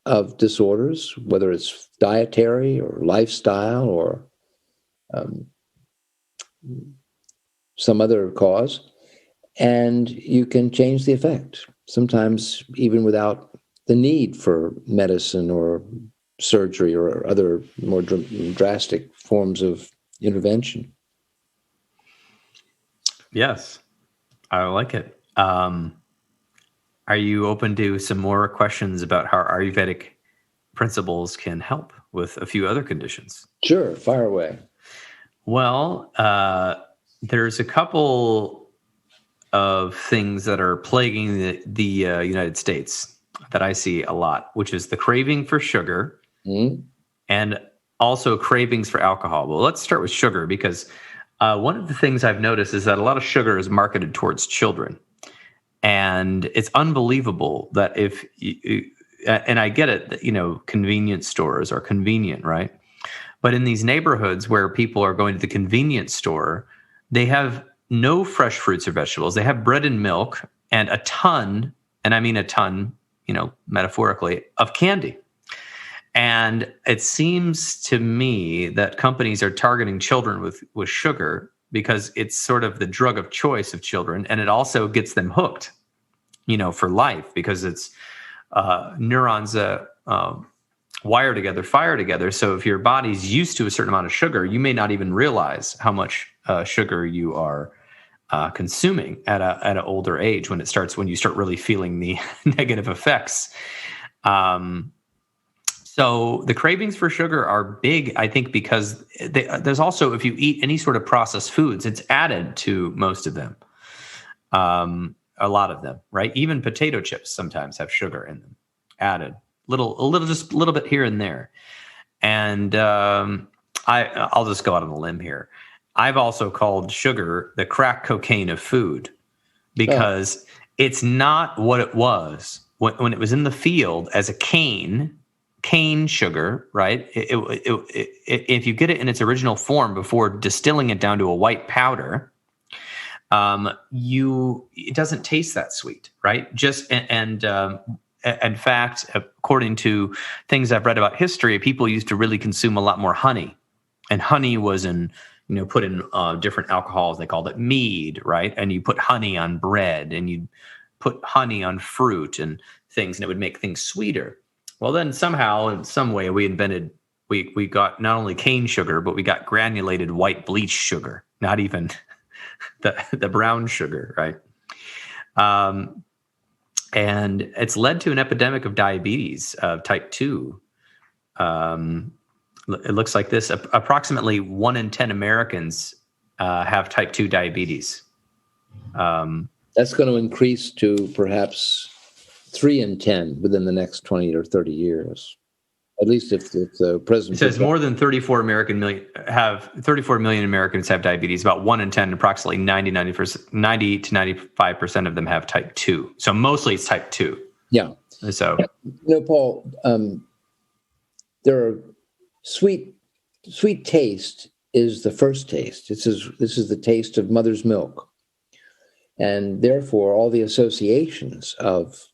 of disorders, whether it's dietary or lifestyle or some other cause, and you can change the effect, sometimes even without the need for medicine or surgery or other more drastic forms of intervention. Yes, I like it. Are you open to some more questions about how Ayurvedic principles can help with a few other conditions? Sure, fire away. Well, there's a couple of things that are plaguing the United States that I see a lot, which is the craving for sugar and also cravings for alcohol. Well, let's start with sugar because one of the things I've noticed is that a lot of sugar is marketed towards children. And it's unbelievable that if you, and I get it, that, convenience stores are convenient, right? But in these neighborhoods where people are going to the convenience store, they have no fresh fruits or vegetables. They have bread and milk and a ton, and I mean a ton, metaphorically, of candy. And it seems to me that companies are targeting children with sugar because it's sort of the drug of choice of children. And it also gets them hooked, for life because it's neurons wire together, fire together. So if your body's used to a certain amount of sugar, you may not even realize how much sugar you are consuming at an older age when you start really feeling the negative effects. So the cravings for sugar are big, I think, because there's also, if you eat any sort of processed foods, it's added to most of them, a lot of them, right? Even potato chips sometimes have sugar in them, added, just a little bit here and there. And I'll just go out on a limb here. I've also called sugar the crack cocaine of food because it's not what it was when it was in the field as a cane sugar, right? If you get it in its original form before distilling it down to a white powder, it doesn't taste that sweet, right? In fact, according to things I've read about history, people used to really consume a lot more honey, and honey was put in different alcohols. They called it mead, right? And you put honey on bread, and you put honey on fruit and things, and it would make things sweeter. Well, then somehow, in some way, we got not only cane sugar, but we got granulated white bleach sugar, not even the brown sugar, right? And it's led to an epidemic of diabetes, type 2. It looks like this. Approximately 1 in 10 Americans have type 2 diabetes. That's going to increase to perhaps 3 in 10 within the next 20 or 30 years. At least if the president... It says more than 34 million Americans have diabetes. About 1 in 10, approximately 90 to 95% of them have type 2. So mostly it's type 2. Yeah. So, Paul, there are sweet taste is the first taste. This is the taste of mother's milk. And therefore, all the associations of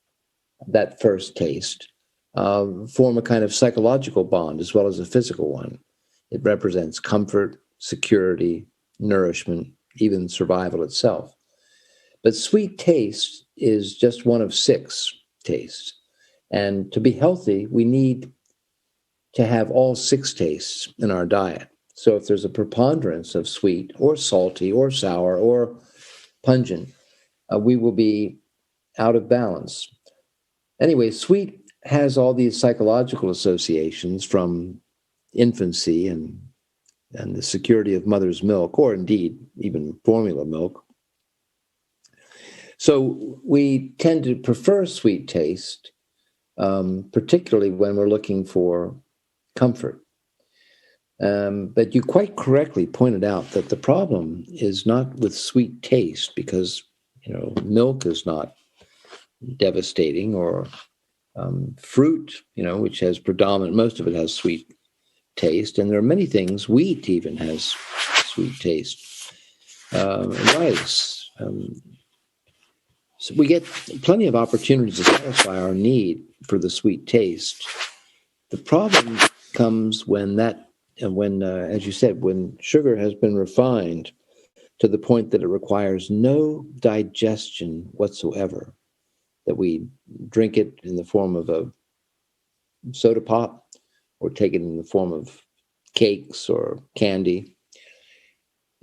that first taste form a kind of psychological bond as well as a physical one. It represents comfort, security, nourishment, even survival itself. But sweet taste is just one of 6 tastes. And to be healthy, we need to have all 6 tastes in our diet. So if there's a preponderance of sweet or salty or sour or pungent, we will be out of balance. Anyway, sweet has all these psychological associations from infancy and the security of mother's milk, or indeed even formula milk. So we tend to prefer sweet taste, particularly when we're looking for comfort. But you quite correctly pointed out that the problem is not with sweet taste, because milk is not devastating, or fruit, which has most of it has sweet taste, and there are many things. Wheat even has sweet taste. Rice. So we get plenty of opportunities to satisfy our need for the sweet taste. The problem comes when, as you said, when sugar has been refined to the point that it requires no digestion whatsoever, that we drink it in the form of a soda pop or take it in the form of cakes or candy.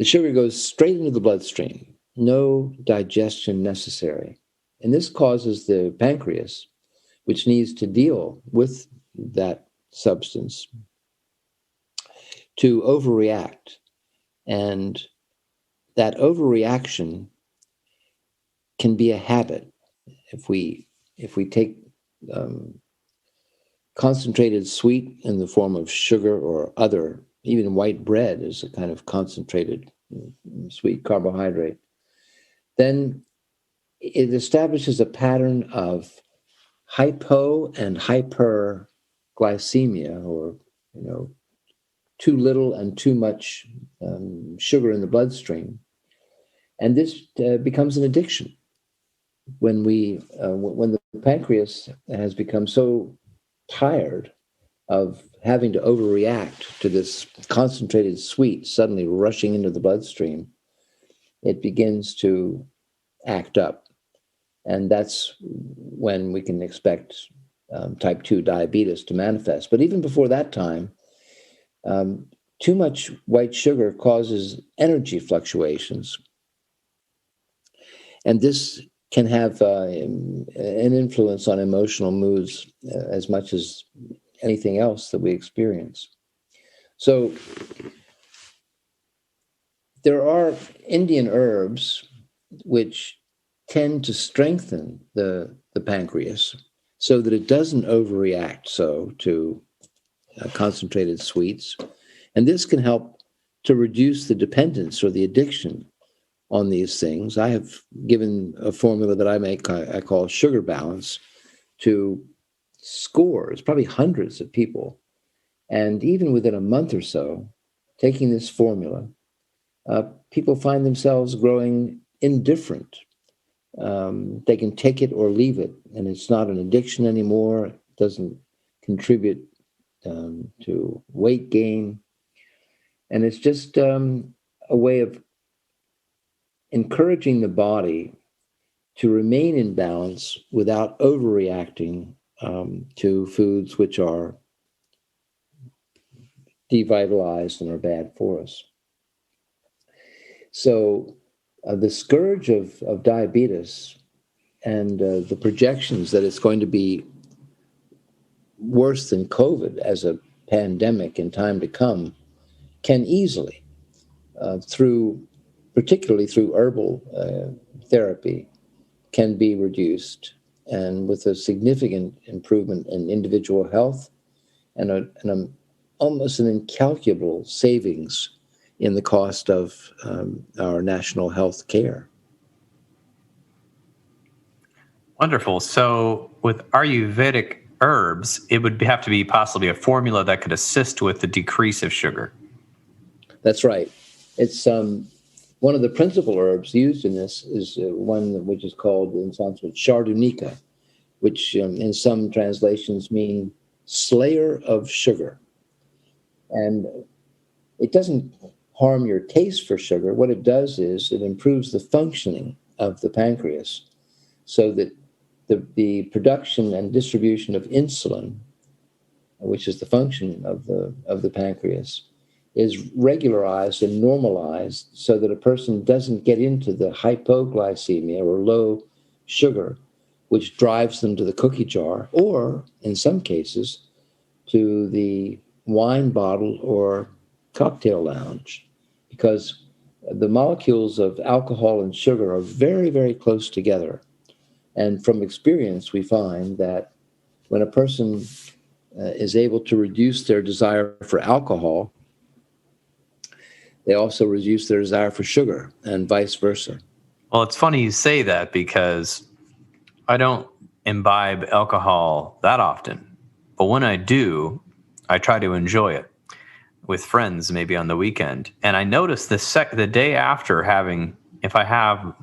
The sugar goes straight into the bloodstream, no digestion necessary. And this causes the pancreas, which needs to deal with that substance, to overreact. And that overreaction can be a habit. If we take concentrated sweet in the form of sugar or other, even white bread is a kind of concentrated sweet carbohydrate, then it establishes a pattern of hypo and hyperglycemia, or too little and too much sugar in the bloodstream, and this becomes an addiction. When the pancreas has become so tired of having to overreact to this concentrated sweet suddenly rushing into the bloodstream, it begins to act up. And that's when we can expect type 2 diabetes to manifest. But even before that time, too much white sugar causes energy fluctuations. And this can have an influence on emotional moods as much as anything else that we experience. So there are Indian herbs which tend to strengthen the pancreas so that it doesn't overreact to concentrated sweets. And this can help to reduce the dependence or the addiction on these things. I have given a formula that I call sugar balance to scores, probably hundreds of people. And even within a month or so, taking this formula, people find themselves growing indifferent. They can take it or leave it, and it's not an addiction anymore. It doesn't contribute to weight gain. And it's just a way of encouraging the body to remain in balance without overreacting to foods which are devitalized and are bad for us. So the scourge of diabetes and the projections that it's going to be worse than COVID as a pandemic in time to come can easily, particularly through herbal therapy, can be reduced, and with a significant improvement in individual health and almost an incalculable savings in the cost of our national health care. Wonderful. So with Ayurvedic herbs, it would have to be possibly a formula that could assist with the decrease of sugar. That's right. It's one of the principal herbs used in this is one which is called in Sanskrit Shardunika, which in some translations mean slayer of sugar. And it doesn't harm your taste for sugar. What it does is it improves the functioning of the pancreas, so that the production and distribution of insulin, which is the function of the pancreas, is regularized and normalized so that a person doesn't get into the hypoglycemia or low sugar, which drives them to the cookie jar, or in some cases to the wine bottle or cocktail lounge, because the molecules of alcohol and sugar are very, very close together. And from experience, we find that when a person is able to reduce their desire for alcohol, they also reduce their desire for sugar, and vice versa. Well, it's funny you say that, because I don't imbibe alcohol that often. But when I do, I try to enjoy it with friends, maybe on the weekend. And I notice the day after having, if I have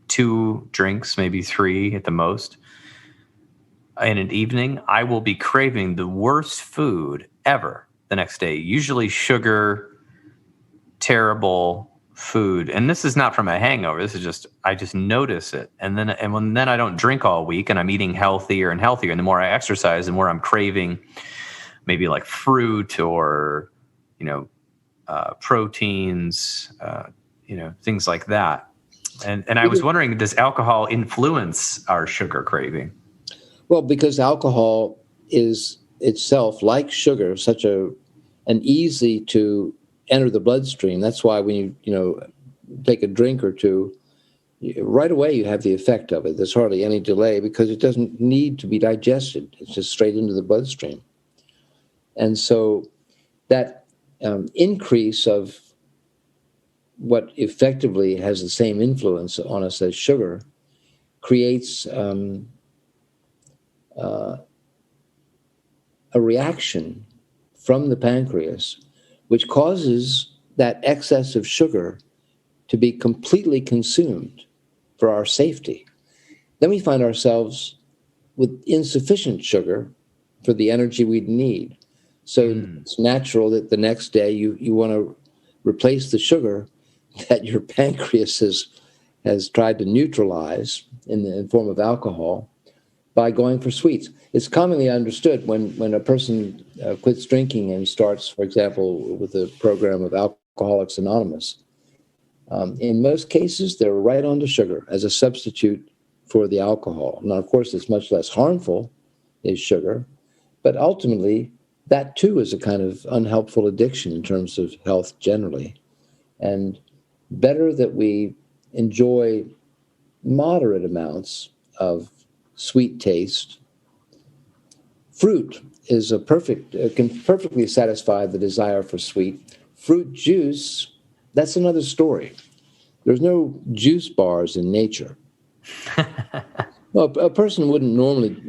2 drinks, maybe 3 at the most, in an evening, I will be craving the worst food ever the next day. Usually sugar, terrible food. And this is not from a hangover. This is just, I just notice it. And then I don't drink all week, and I'm eating healthier and healthier. And the more I exercise, the more I'm craving maybe like fruit or, proteins, things like that. And I was wondering, does alcohol influence our sugar craving? Well, because alcohol is itself, like sugar, such an easy to enter the bloodstream. That's why when you take a drink or two, right away you have the effect of it. There's hardly any delay because it doesn't need to be digested. It's just straight into the bloodstream. And so that increase of what effectively has the same influence on us as sugar creates a reaction from the pancreas, which causes that excess of sugar to be completely consumed for our safety. Then we find ourselves with insufficient sugar for the energy we'd need. So it's natural that the next day you want to replace the sugar that your pancreas has tried to neutralize in the form of alcohol by going for sweets. It's commonly understood when a person quits drinking and starts, for example, with a program of Alcoholics Anonymous, in most cases, they're right onto sugar as a substitute for the alcohol. Now, of course, it's much less harmful, is sugar, but ultimately, that too is a kind of unhelpful addiction in terms of health generally. And better that we enjoy moderate amounts of sweet taste. Fruit is can perfectly satisfy the desire for sweet. Fruit juice, that's another story. There's no juice bars in nature. Well, a person wouldn't normally,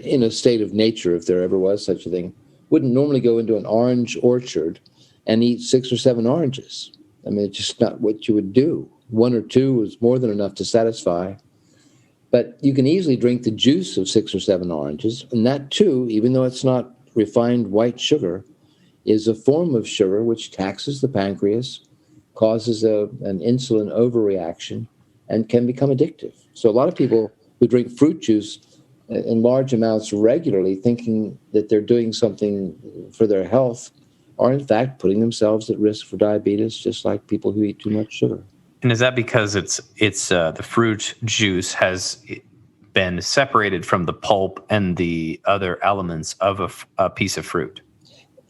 in a state of nature, if there ever was such a thing, wouldn't normally go into an orange orchard and eat 6 or 7 oranges. I mean, it's just not what you would do. 1 or 2 is more than enough to satisfy. But you can easily drink the juice of 6 or 7 oranges, and that too, even though it's not refined white sugar, is a form of sugar which taxes the pancreas, causes an insulin overreaction, and can become addictive. So a lot of people who drink fruit juice in large amounts regularly, thinking that they're doing something for their health, are in fact putting themselves at risk for diabetes, just like people who eat too much sugar. And is that because it's the fruit juice has been separated from the pulp and the other elements of a piece of fruit?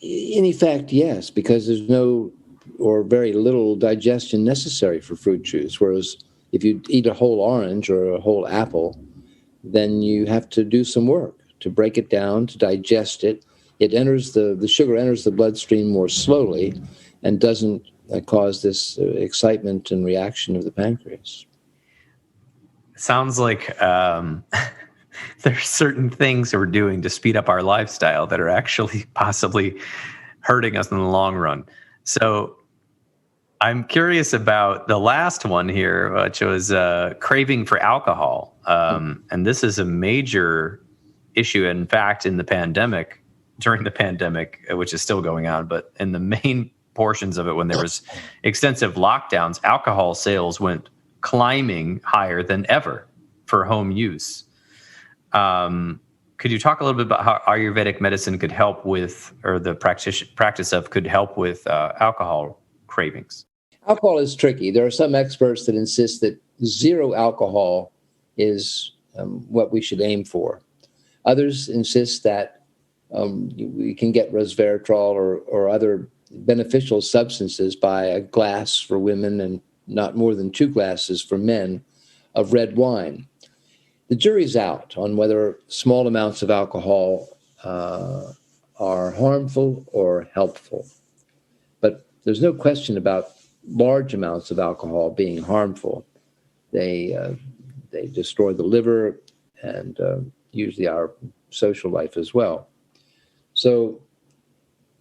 In effect, yes, because there's no or very little digestion necessary for fruit juice, whereas if you eat a whole orange or a whole apple, then you have to do some work to break it down, to digest it. It enters the sugar enters the bloodstream more slowly and doesn't cause this excitement and reaction of the pancreas. Sounds like there's certain things that we're doing to speed up our lifestyle that are actually possibly hurting us in the long run. So I'm curious about the last one here, which was craving for alcohol. And this is a major issue. In fact, during the pandemic, which is still going on, but in the main portions of it, when there was extensive lockdowns, alcohol sales went climbing higher than ever for home use. Could you talk a little bit about how Ayurvedic medicine could help with, or the practice of could help with alcohol cravings? Alcohol is tricky. There are some experts that insist that zero alcohol is what we should aim for. Others insist that we can get resveratrol or other beneficial substances by a glass for women and not more than 2 glasses for men of red wine. The jury's out on whether small amounts of alcohol are harmful or helpful. But there's no question about large amounts of alcohol being harmful. They destroy the liver and usually our social life as well. So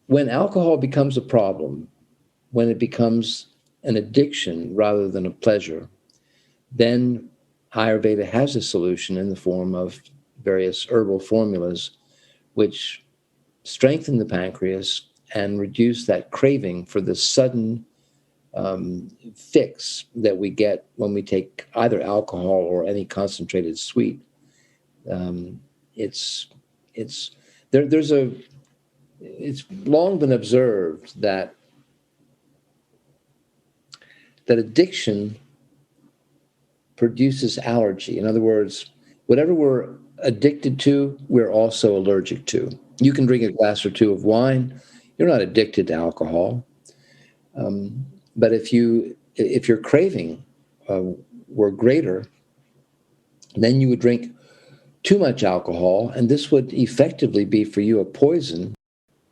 when alcohol becomes a problem, when it becomes an addiction rather than a pleasure, then Ayurveda has a solution in the form of various herbal formulas which strengthen the pancreas and reduce that craving for the sudden fix that we get when we take either alcohol or any concentrated sweet. It's long been observed that addiction produces allergy. In other words, whatever we're addicted to, we're also allergic to. You can drink a glass or 2 of wine. You're not addicted to alcohol. But if your craving were greater, then you would drink too much alcohol, and this would effectively be for you a poison.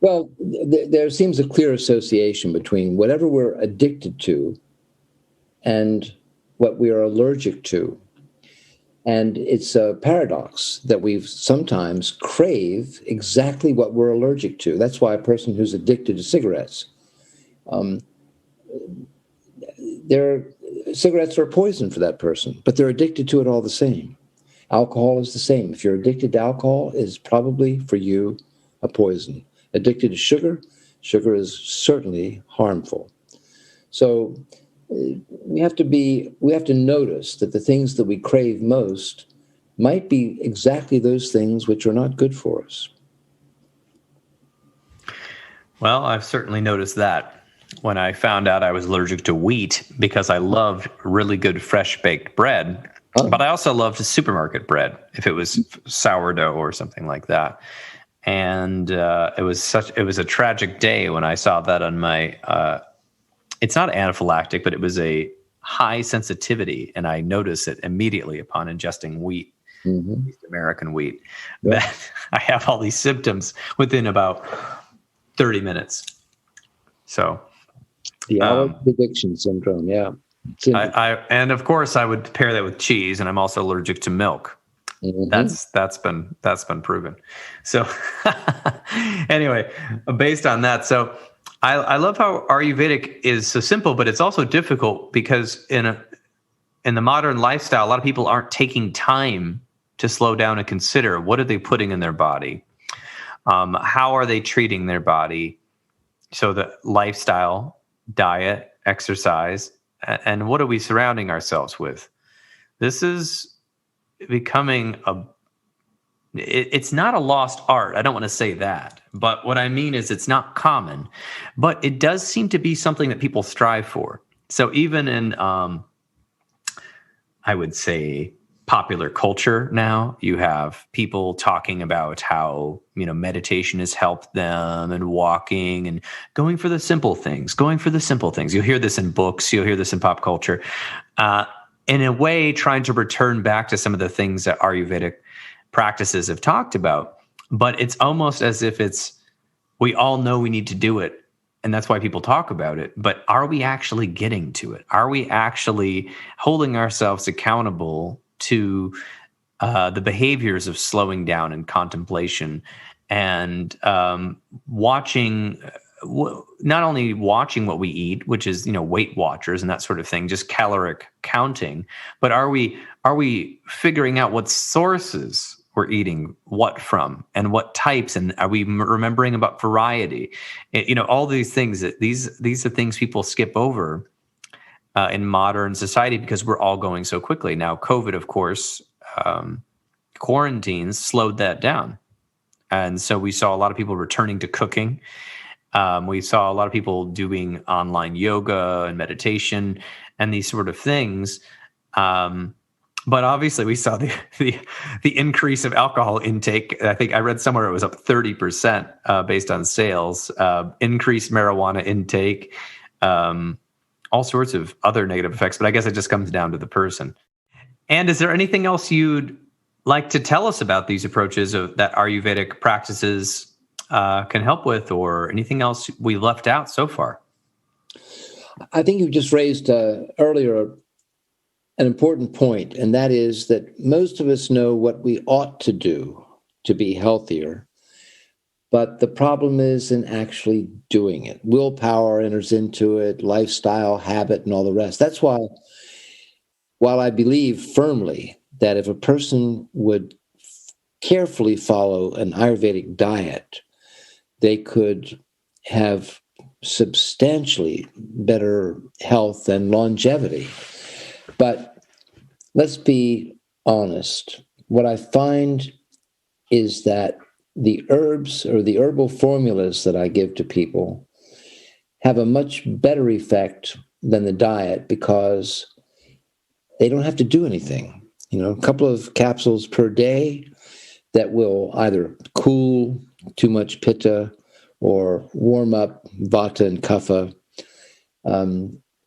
Well, there seems a clear association between whatever we're addicted to and what we are allergic to. And it's a paradox that we sometimes crave exactly what we're allergic to. That's why a person who's addicted to cigarettes, cigarettes are poison for that person, but they're addicted to it all the same. Alcohol is the same. If you're addicted to alcohol, it's probably for you a poison. Addicted to sugar, sugar is certainly harmful. So we have to notice that the things that we crave most might be exactly those things which are not good for us. Well, I've certainly noticed that when I found out I was allergic to wheat, because I loved really good fresh baked bread, but I also loved supermarket bread if it was sourdough or something like that. And it was a tragic day when I saw that on my it's not anaphylactic, but it was a high sensitivity, and I noticed it immediately upon ingesting wheat, East American wheat, that I have all these symptoms within about 30 minutes. So the allergy addiction syndrome, yeah. And of course I would pair that with cheese, and I'm also allergic to milk. That's been proven. So anyway, based on that, so I love how Ayurvedic is so simple, but it's also difficult because in the modern lifestyle, a lot of people aren't taking time to slow down and consider what are they putting in their body, how are they treating their body. So the lifestyle, diet, exercise, and what are we surrounding ourselves with? This is becoming it's not a lost art. I don't want to say that, but what I mean is it's not common, but it does seem to be something that people strive for. So even in, I would say, popular culture now, you have people talking about how, meditation has helped them, and walking and going for the simple things. You'll hear this in books. You'll hear this in pop culture. In a way, trying to return back to some of the things that Ayurvedic practices have talked about, but it's almost as if we all know we need to do it, and that's why people talk about it, but are we actually getting to it? Are we actually holding ourselves accountable to the behaviors of slowing down and contemplation, and watching, not only watching what we eat, which is, Weight Watchers and that sort of thing, just caloric counting, but are we figuring out what sources we're eating what from and what types, and are we remembering about variety? All these things, these are things people skip over. in modern society because we're all going so quickly. Now, COVID, of course, quarantines slowed that down. And so we saw a lot of people returning to cooking. We saw a lot of people doing online yoga and meditation and these sort of things. But obviously, we saw the increase of alcohol intake. I think I read somewhere it was up 30% based on sales. Increased marijuana intake, all sorts of other negative effects. But I guess it just comes down to the person. And is there anything else you'd like to tell us about these approaches that Ayurvedic practices can help with, or anything else we left out so far? I think you just raised earlier an important point, and that is that most of us know what we ought to do to be healthier, but the problem is in actually doing it. Willpower enters into it, lifestyle, habit, and all the rest. That's why, while I believe firmly that if a person would carefully follow an Ayurvedic diet, they could have substantially better health and longevity. But let's be honest. What I find is that the herbs or the herbal formulas that I give to people have a much better effect than the diet because they don't have to do anything. A couple of capsules per day that will either cool too much pitta or warm up vata and kapha.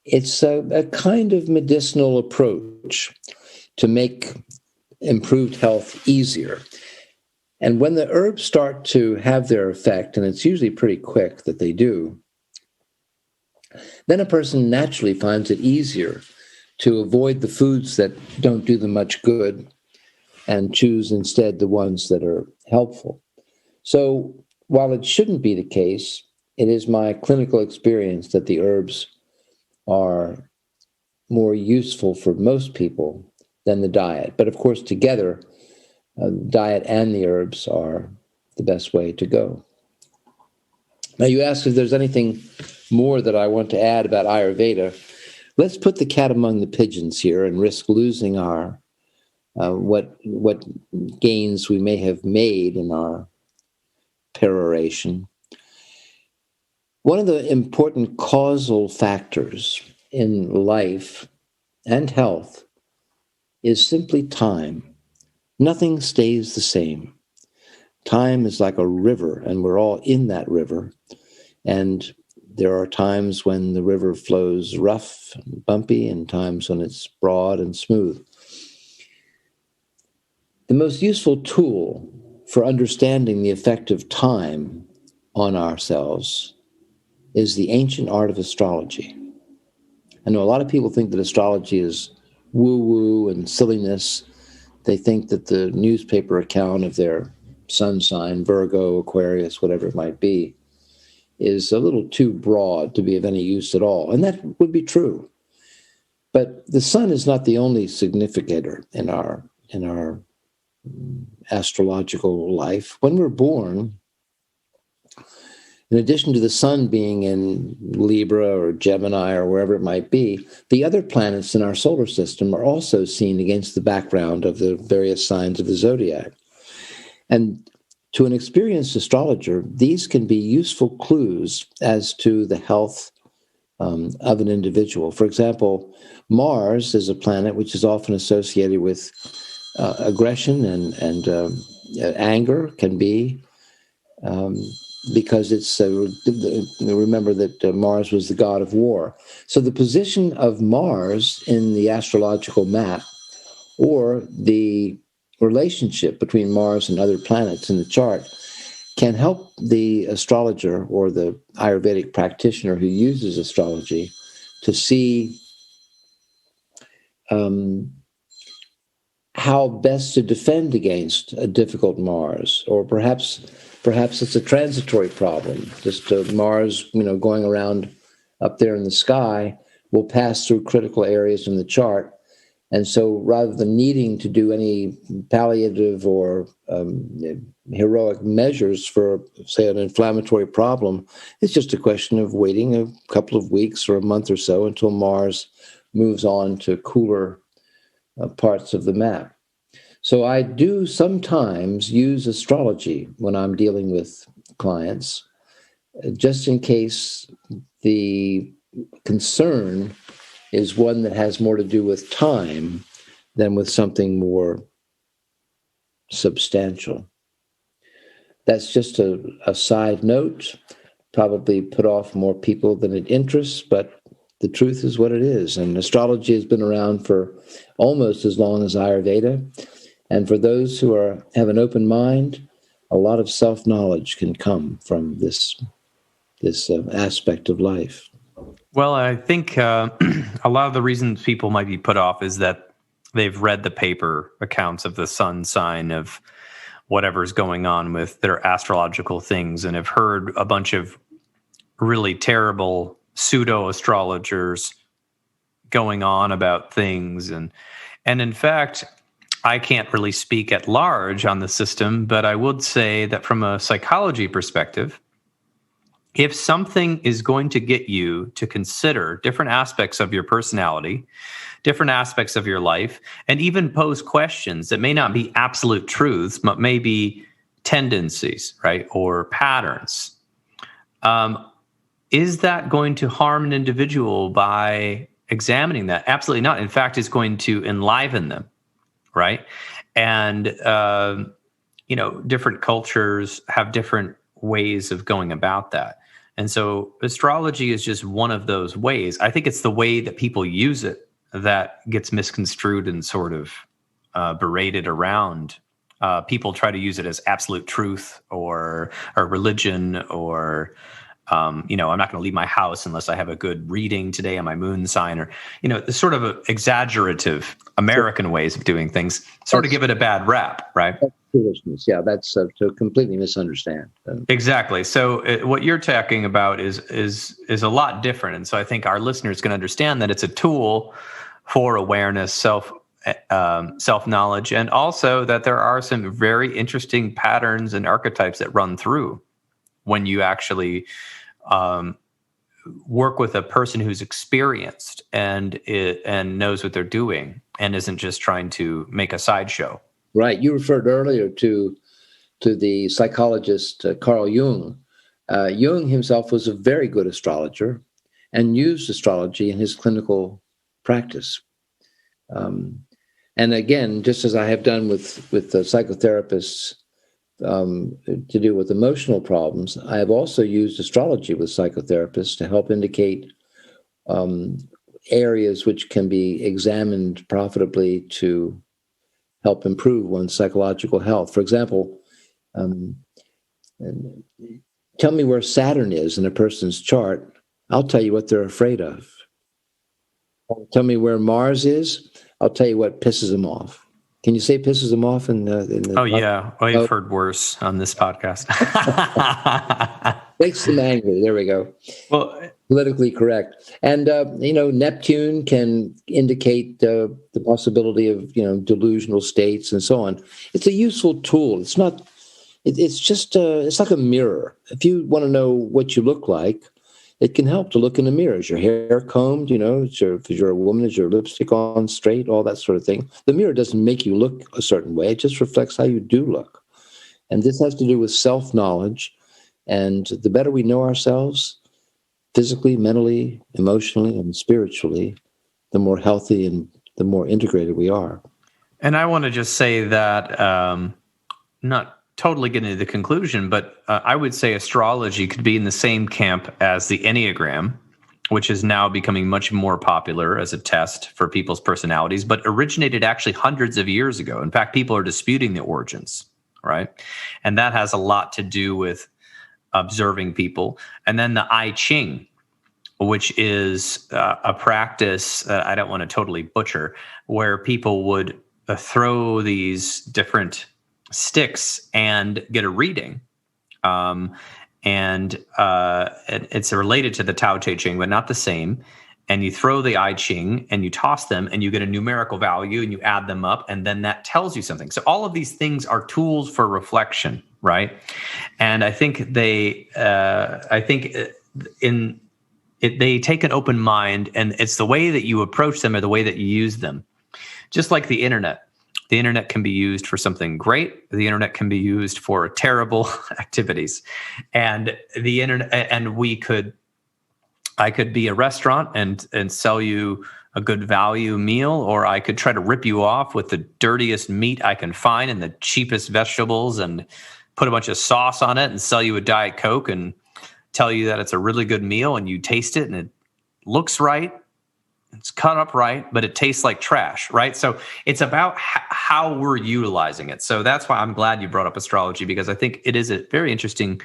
It's a kind of medicinal approach to make improved health easier. And when the herbs start to have their effect, and it's usually pretty quick that they do, then a person naturally finds it easier to avoid the foods that don't do them much good and choose instead the ones that are helpful. So while it shouldn't be the case, it is my clinical experience that the herbs are more useful for most people than the diet. But of course, together, diet and the herbs are the best way to go. Now, you asked if there's anything more that I want to add about Ayurveda. Let's put the cat among the pigeons here and risk losing our what gains we may have made in our peroration. One of the important causal factors in life and health is simply time. Nothing stays the same. Time is like a river, and we're all in that river. And there are times when the river flows rough and bumpy and times when it's broad and smooth. The most useful tool for understanding the effect of time on ourselves is the ancient art of astrology. I know a lot of people think that astrology is woo-woo and silliness. They think that the newspaper account of their sun sign, Virgo, Aquarius, whatever it might be, is a little too broad to be of any use at all. And that would be true. But the sun is not the only significator in our astrological life. When we're born, in addition to the sun being in Libra or Gemini or wherever it might be, the other planets in our solar system are also seen against the background of the various signs of the zodiac. And to an experienced astrologer, these can be useful clues as to the health of an individual. For example, Mars is a planet which is often associated with aggression and anger, can be, because it's, remember that Mars was the god of war. So the position of Mars in the astrological map, or the relationship between Mars and other planets in the chart, can help the astrologer or the Ayurvedic practitioner who uses astrology to see how best to defend against a difficult Mars, or perhaps it's a transitory problem. Just Mars, going around up there in the sky, will pass through critical areas in the chart. And so rather than needing to do any palliative or heroic measures for, say, an inflammatory problem, it's just a question of waiting a couple of weeks or a month or so until Mars moves on to cooler parts of the map. So I do sometimes use astrology when I'm dealing with clients, just in case the concern is one that has more to do with time than with something more substantial. That's just a side note, probably put off more people than it interests, but the truth is what it is. And astrology has been around for almost as long as Ayurveda. And for those who have an open mind, a lot of self-knowledge can come from this aspect of life. Well, I think a lot of the reasons people might be put off is that they've read the paper accounts of the sun sign of whatever's going on with their astrological things and have heard a bunch of really terrible pseudo-astrologers going on about things. And in fact, I can't really speak at large on the system, but I would say that from a psychology perspective, if something is going to get you to consider different aspects of your personality, different aspects of your life, and even pose questions that may not be absolute truths, but may be tendencies, right, or patterns, is that going to harm an individual by examining that? Absolutely not. In fact, it's going to enliven them, right? And, different cultures have different ways of going about that. And so astrology is just one of those ways. I think it's the way that people use it that gets misconstrued and sort of berated around. People try to use it as absolute truth or religion or, I'm not going to leave my house unless I have a good reading today on my moon sign, or, the sort of exaggerative American ways of doing things sort of give it a bad rap, right? That's foolishness. Yeah, that's to completely misunderstand. Exactly. So what you're talking about is a lot different. And so I think our listeners can understand that it's a tool for awareness, self-knowledge, and also that there are some very interesting patterns and archetypes that run through when you actually work with a person who's experienced and knows what they're doing and isn't just trying to make a sideshow. Right. You referred earlier to the psychologist Carl Jung. Jung himself was a very good astrologer and used astrology in his clinical practice. And again, just as I have done with the psychotherapists to deal with emotional problems, I have also used astrology with psychotherapists to help indicate areas which can be examined profitably to help improve one's psychological health. For example, tell me where Saturn is in a person's chart. I'll tell you what they're afraid of. Tell me where Mars is. I'll tell you what pisses them off. Can you say pisses them off in the Oh, yeah. I've heard worse on this podcast. Makes them angry. There we go. Well, politically correct. And, Neptune can indicate the possibility of, delusional states and so on. It's a useful tool. It's not, it's just, it's like a mirror. If you want to know what you look like, it can help to look in the mirror. Is your hair combed? If you're a woman, is your lipstick on straight? All that sort of thing. The mirror doesn't make you look a certain way. It just reflects how you do look. And this has to do with self-knowledge. And the better we know ourselves, physically, mentally, emotionally, and spiritually, the more healthy and the more integrated we are. And I want to just say that, not totally getting to the conclusion, but I would say astrology could be in the same camp as the Enneagram, which is now becoming much more popular as a test for people's personalities, but originated actually hundreds of years ago. In fact, people are disputing the origins, right? And that has a lot to do with observing people. And then the I Ching, which is a practice that I don't want to totally butcher, where people would throw these different sticks and get a reading. And it's related to the Tao Te Ching, but not the same. And you throw the I Ching and you toss them and you get a numerical value and you add them up, and then that tells you something. So all of these things are tools for reflection, right? And I think in they take an open mind, and it's the way that you approach them or the way that you use them. Just like the internet. The internet can be used for something great. The internet can be used for terrible activities. And the internet, and I could be a restaurant and sell you a good value meal, or I could try to rip you off with the dirtiest meat I can find and the cheapest vegetables and put a bunch of sauce on it and sell you a Diet Coke and tell you that it's a really good meal, and you taste it and it looks right. It's cut up right, but it tastes like trash, right? So it's about how we're utilizing it. So that's why I'm glad you brought up astrology, because I think it is a very interesting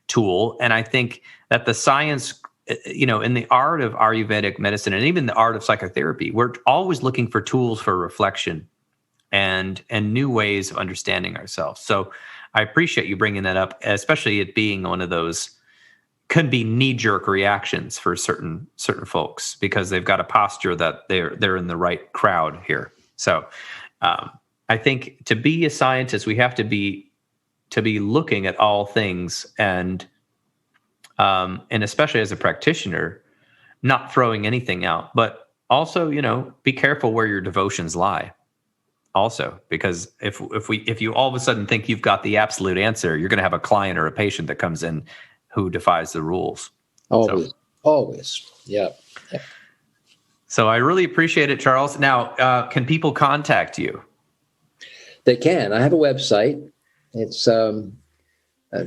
tool. And I think that the science, in the art of Ayurvedic medicine and even the art of psychotherapy, we're always looking for tools for reflection and new ways of understanding ourselves. So I appreciate you bringing that up, especially it being one of those can be knee-jerk reactions for certain folks because they've got a posture that they're in the right crowd here. So I think to be a scientist, we have to be looking at all things, and especially as a practitioner, not throwing anything out, but also be careful where your devotions lie. Also, because if you all of a sudden think you've got the absolute answer, you're going to have a client or a patient that comes in who defies the rules. Always. Yeah. So I really appreciate it, Charles. Now, can people contact you? They can. I have a website. It's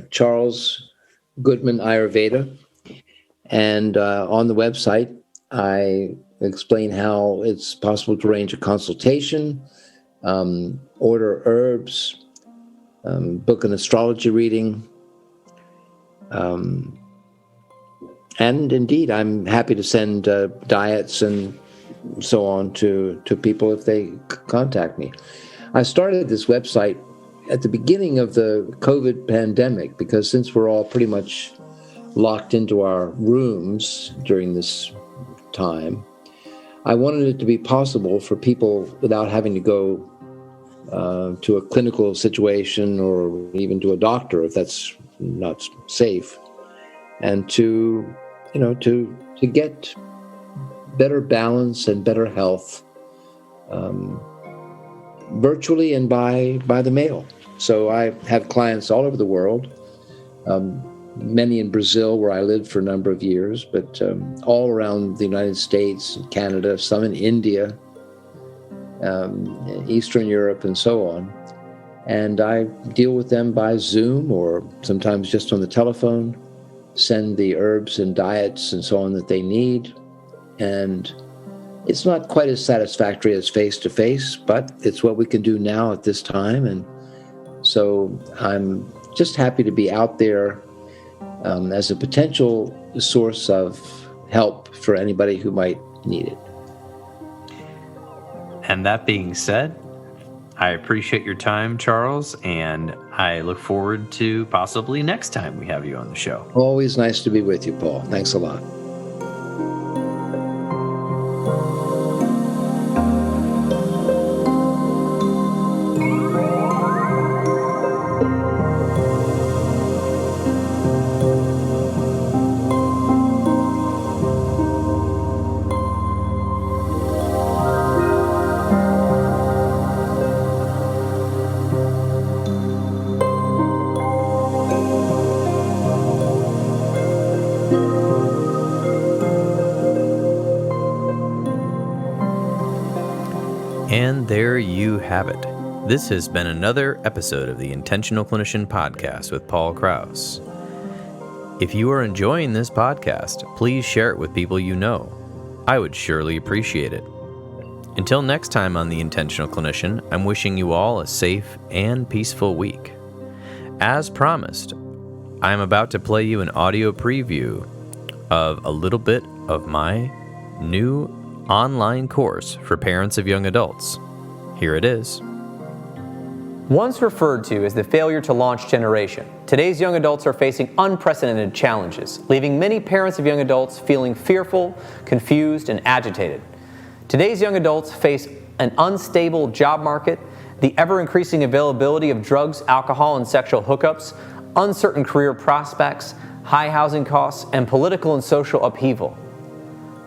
Charles Goodman Ayurveda. And on the website, I explain how it's possible to arrange a consultation, order herbs, book an astrology reading. And indeed, I'm happy to send diets and so on to people if they contact me. I started this website at the beginning of the COVID pandemic because since we're all pretty much locked into our rooms during this time, I wanted it to be possible for people without having to go to a clinical situation or even to a doctor if that's not safe, and to get better balance and better health virtually and by the mail. So I have clients all over the world, many in Brazil where I lived for a number of years, but all around the United States, Canada, some in India, Eastern Europe, and so on. And I deal with them by Zoom or sometimes just on the telephone, send the herbs and diets and so on that they need. And it's not quite as satisfactory as face-to-face, but it's what we can do now at this time. And so I'm just happy to be out there as a potential source of help for anybody who might need it. And that being said, I appreciate your time, Charles, and I look forward to possibly next time we have you on the show. Always nice to be with you, Paul. Thanks a lot. And there you have it. This has been another episode of the Intentional Clinician podcast with Paul Krauss. If you are enjoying this podcast, please share it with people you know. I would surely appreciate it. Until next time on the Intentional Clinician, I'm wishing you all a safe and peaceful week. As promised, I'm about to play you an audio preview of a little bit of my new online course for parents of young adults. Here it is. Once referred to as the failure to launch generation, today's young adults are facing unprecedented challenges, leaving many parents of young adults feeling fearful, confused, and agitated. Today's young adults face an unstable job market, the ever-increasing availability of drugs, alcohol, and sexual hookups, uncertain career prospects, high housing costs, and political and social upheaval.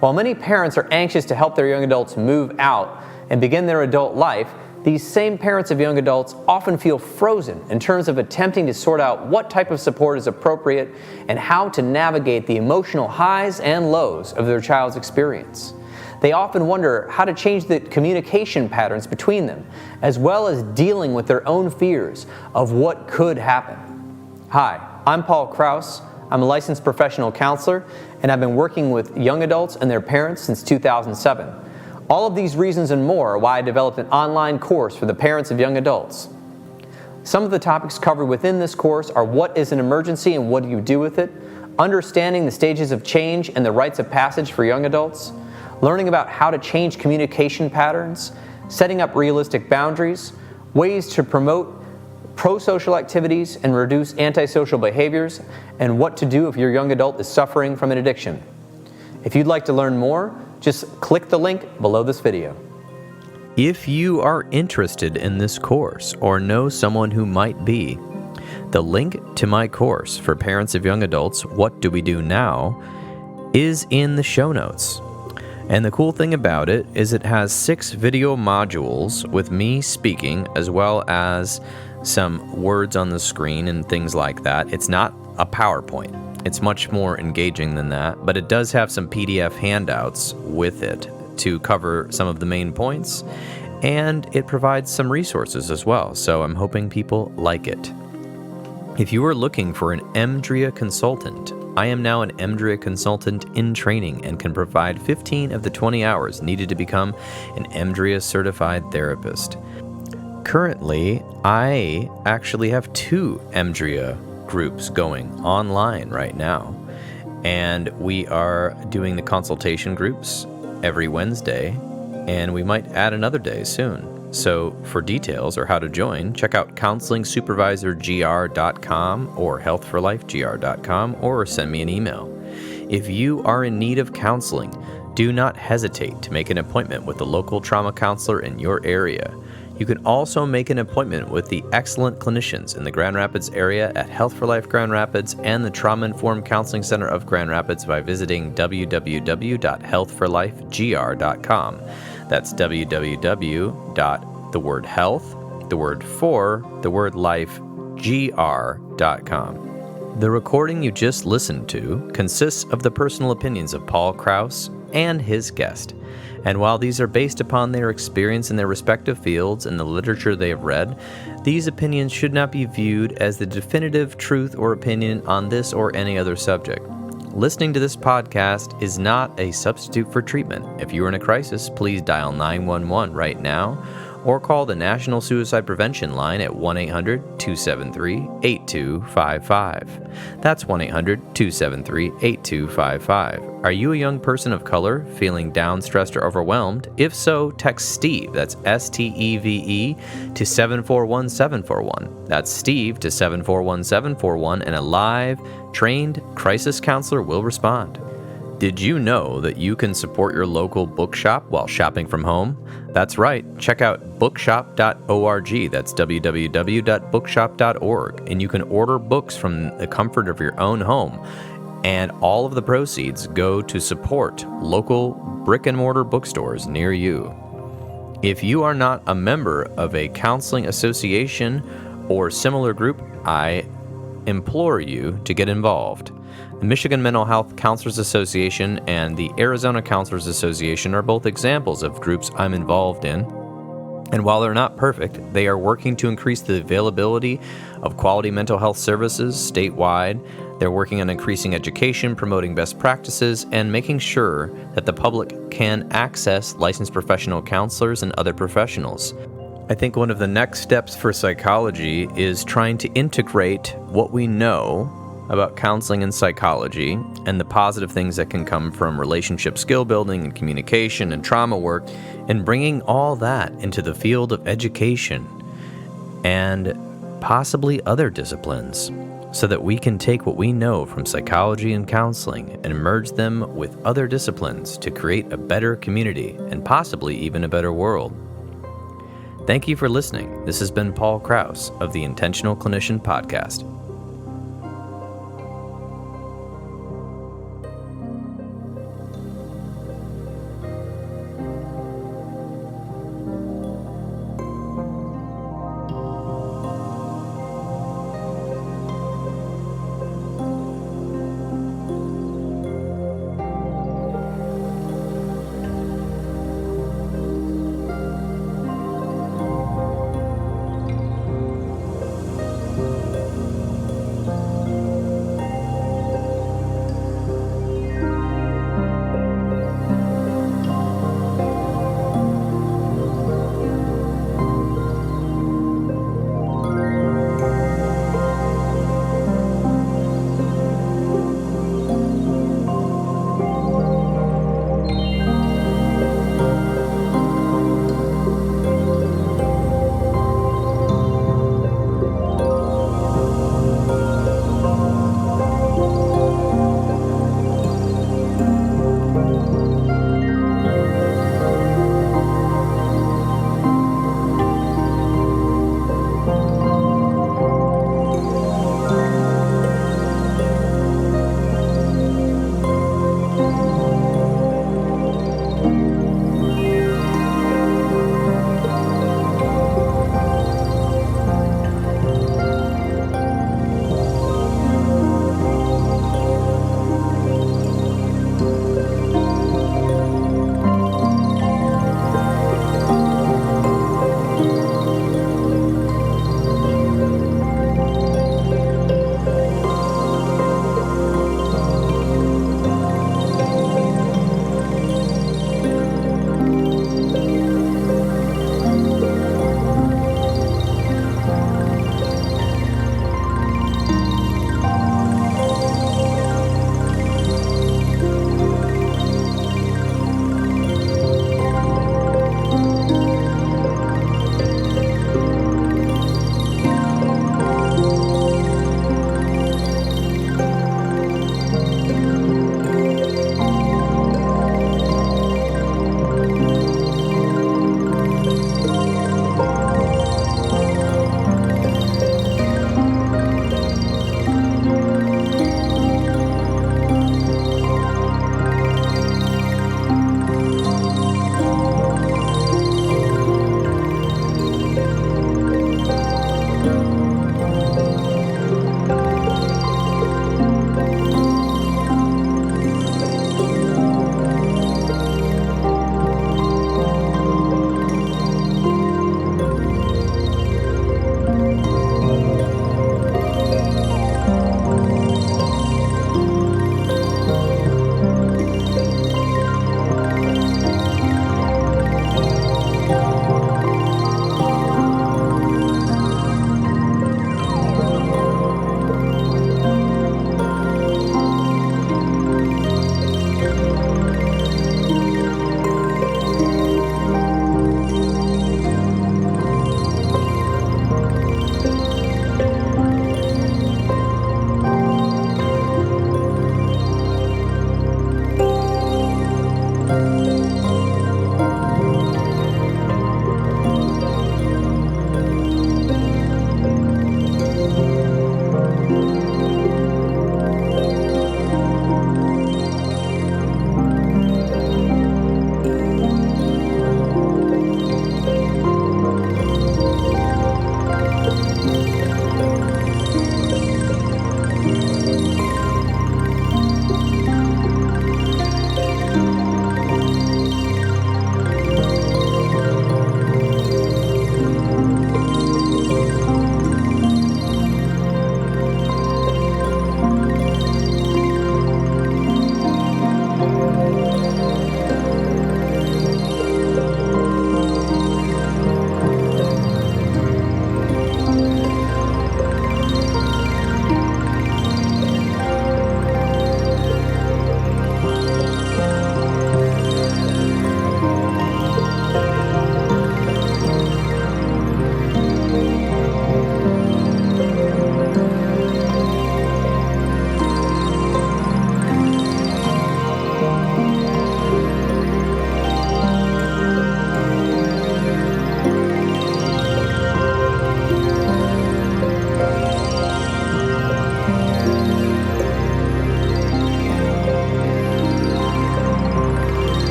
While many parents are anxious to help their young adults move out and begin their adult life, these same parents of young adults often feel frozen in terms of attempting to sort out what type of support is appropriate and how to navigate the emotional highs and lows of their child's experience. They often wonder how to change the communication patterns between them, as well as dealing with their own fears of what could happen. Hi, I'm Paul Krauss. I'm a licensed professional counselor, and I've been working with young adults and their parents since 2007. All of these reasons and more are why I developed an online course for the parents of young adults. Some of the topics covered within this course are what is an emergency and what do you do with it, understanding the stages of change and the rites of passage for young adults, learning about how to change communication patterns, setting up realistic boundaries, ways to promote pro-social activities and reduce antisocial behaviors, and what to do if your young adult is suffering from an addiction. If you'd like to learn more, just click the link below this video. If you are interested in this course or know someone who might be, the link to my course for parents of young adults, What Do We Do Now, is in the show notes. And the cool thing about it is it has 6 video modules with me speaking, as well as some words on the screen and things like that. It's not a PowerPoint. It's much more engaging than that, but it does have some PDF handouts with it to cover some of the main points, and it provides some resources as well, so I'm hoping people like it. If you are looking for an EMDRIA consultant, I am now an EMDRIA consultant in training and can provide 15 of the 20 hours needed to become an EMDRIA certified therapist. Currently, I actually have 2 EMDRIA groups going online right now, and we are doing the consultation groups every Wednesday, and we might add another day soon. So for details or how to join, check out counselingsupervisorgr.com or healthforlifegr.com, or send me an email. If you are in need of counseling, do not hesitate to make an appointment with a local trauma counselor in your area. You can also make an appointment with the excellent clinicians in the Grand Rapids area at Health for Life Grand Rapids and the Trauma Informed Counseling Center of Grand Rapids by visiting www.healthforlifegr.com. That's www.life.gr.com. The recording you just listened to consists of the personal opinions of Paul Krauss and his guest. And while these are based upon their experience in their respective fields and the literature they have read, these opinions should not be viewed as the definitive truth or opinion on this or any other subject. Listening to this podcast is not a substitute for treatment. If you are in a crisis, please dial 911 right now or call the National Suicide Prevention Line at 1-800-273-8255. That's 1-800-273-8255. Are you a young person of color feeling down, stressed, or overwhelmed? If so, text STEVE, that's STEVE, to 741741. That's Steve to 741741, and a live, trained crisis counselor will respond. Did you know that you can support your local bookshop while shopping from home? That's right. Check out bookshop.org. That's www.bookshop.org. And you can order books from the comfort of your own home. And all of the proceeds go to support local brick and mortar bookstores near you. If you are not a member of a counseling association or similar group, I implore you to get involved. The Michigan Mental Health Counselors Association and the Arizona Counselors Association are both examples of groups I'm involved in. And while they're not perfect, they are working to increase the availability of quality mental health services statewide. They're working on increasing education, promoting best practices, and making sure that the public can access licensed professional counselors and other professionals. I think one of the next steps for psychology is trying to integrate what we know about counseling and psychology and the positive things that can come from relationship skill building and communication and trauma work, and bringing all that into the field of education and possibly other disciplines, so that we can take what we know from psychology and counseling and merge them with other disciplines to create a better community and possibly even a better world. Thank you for listening. This has been Paul Krauss of the Intentional Clinician podcast.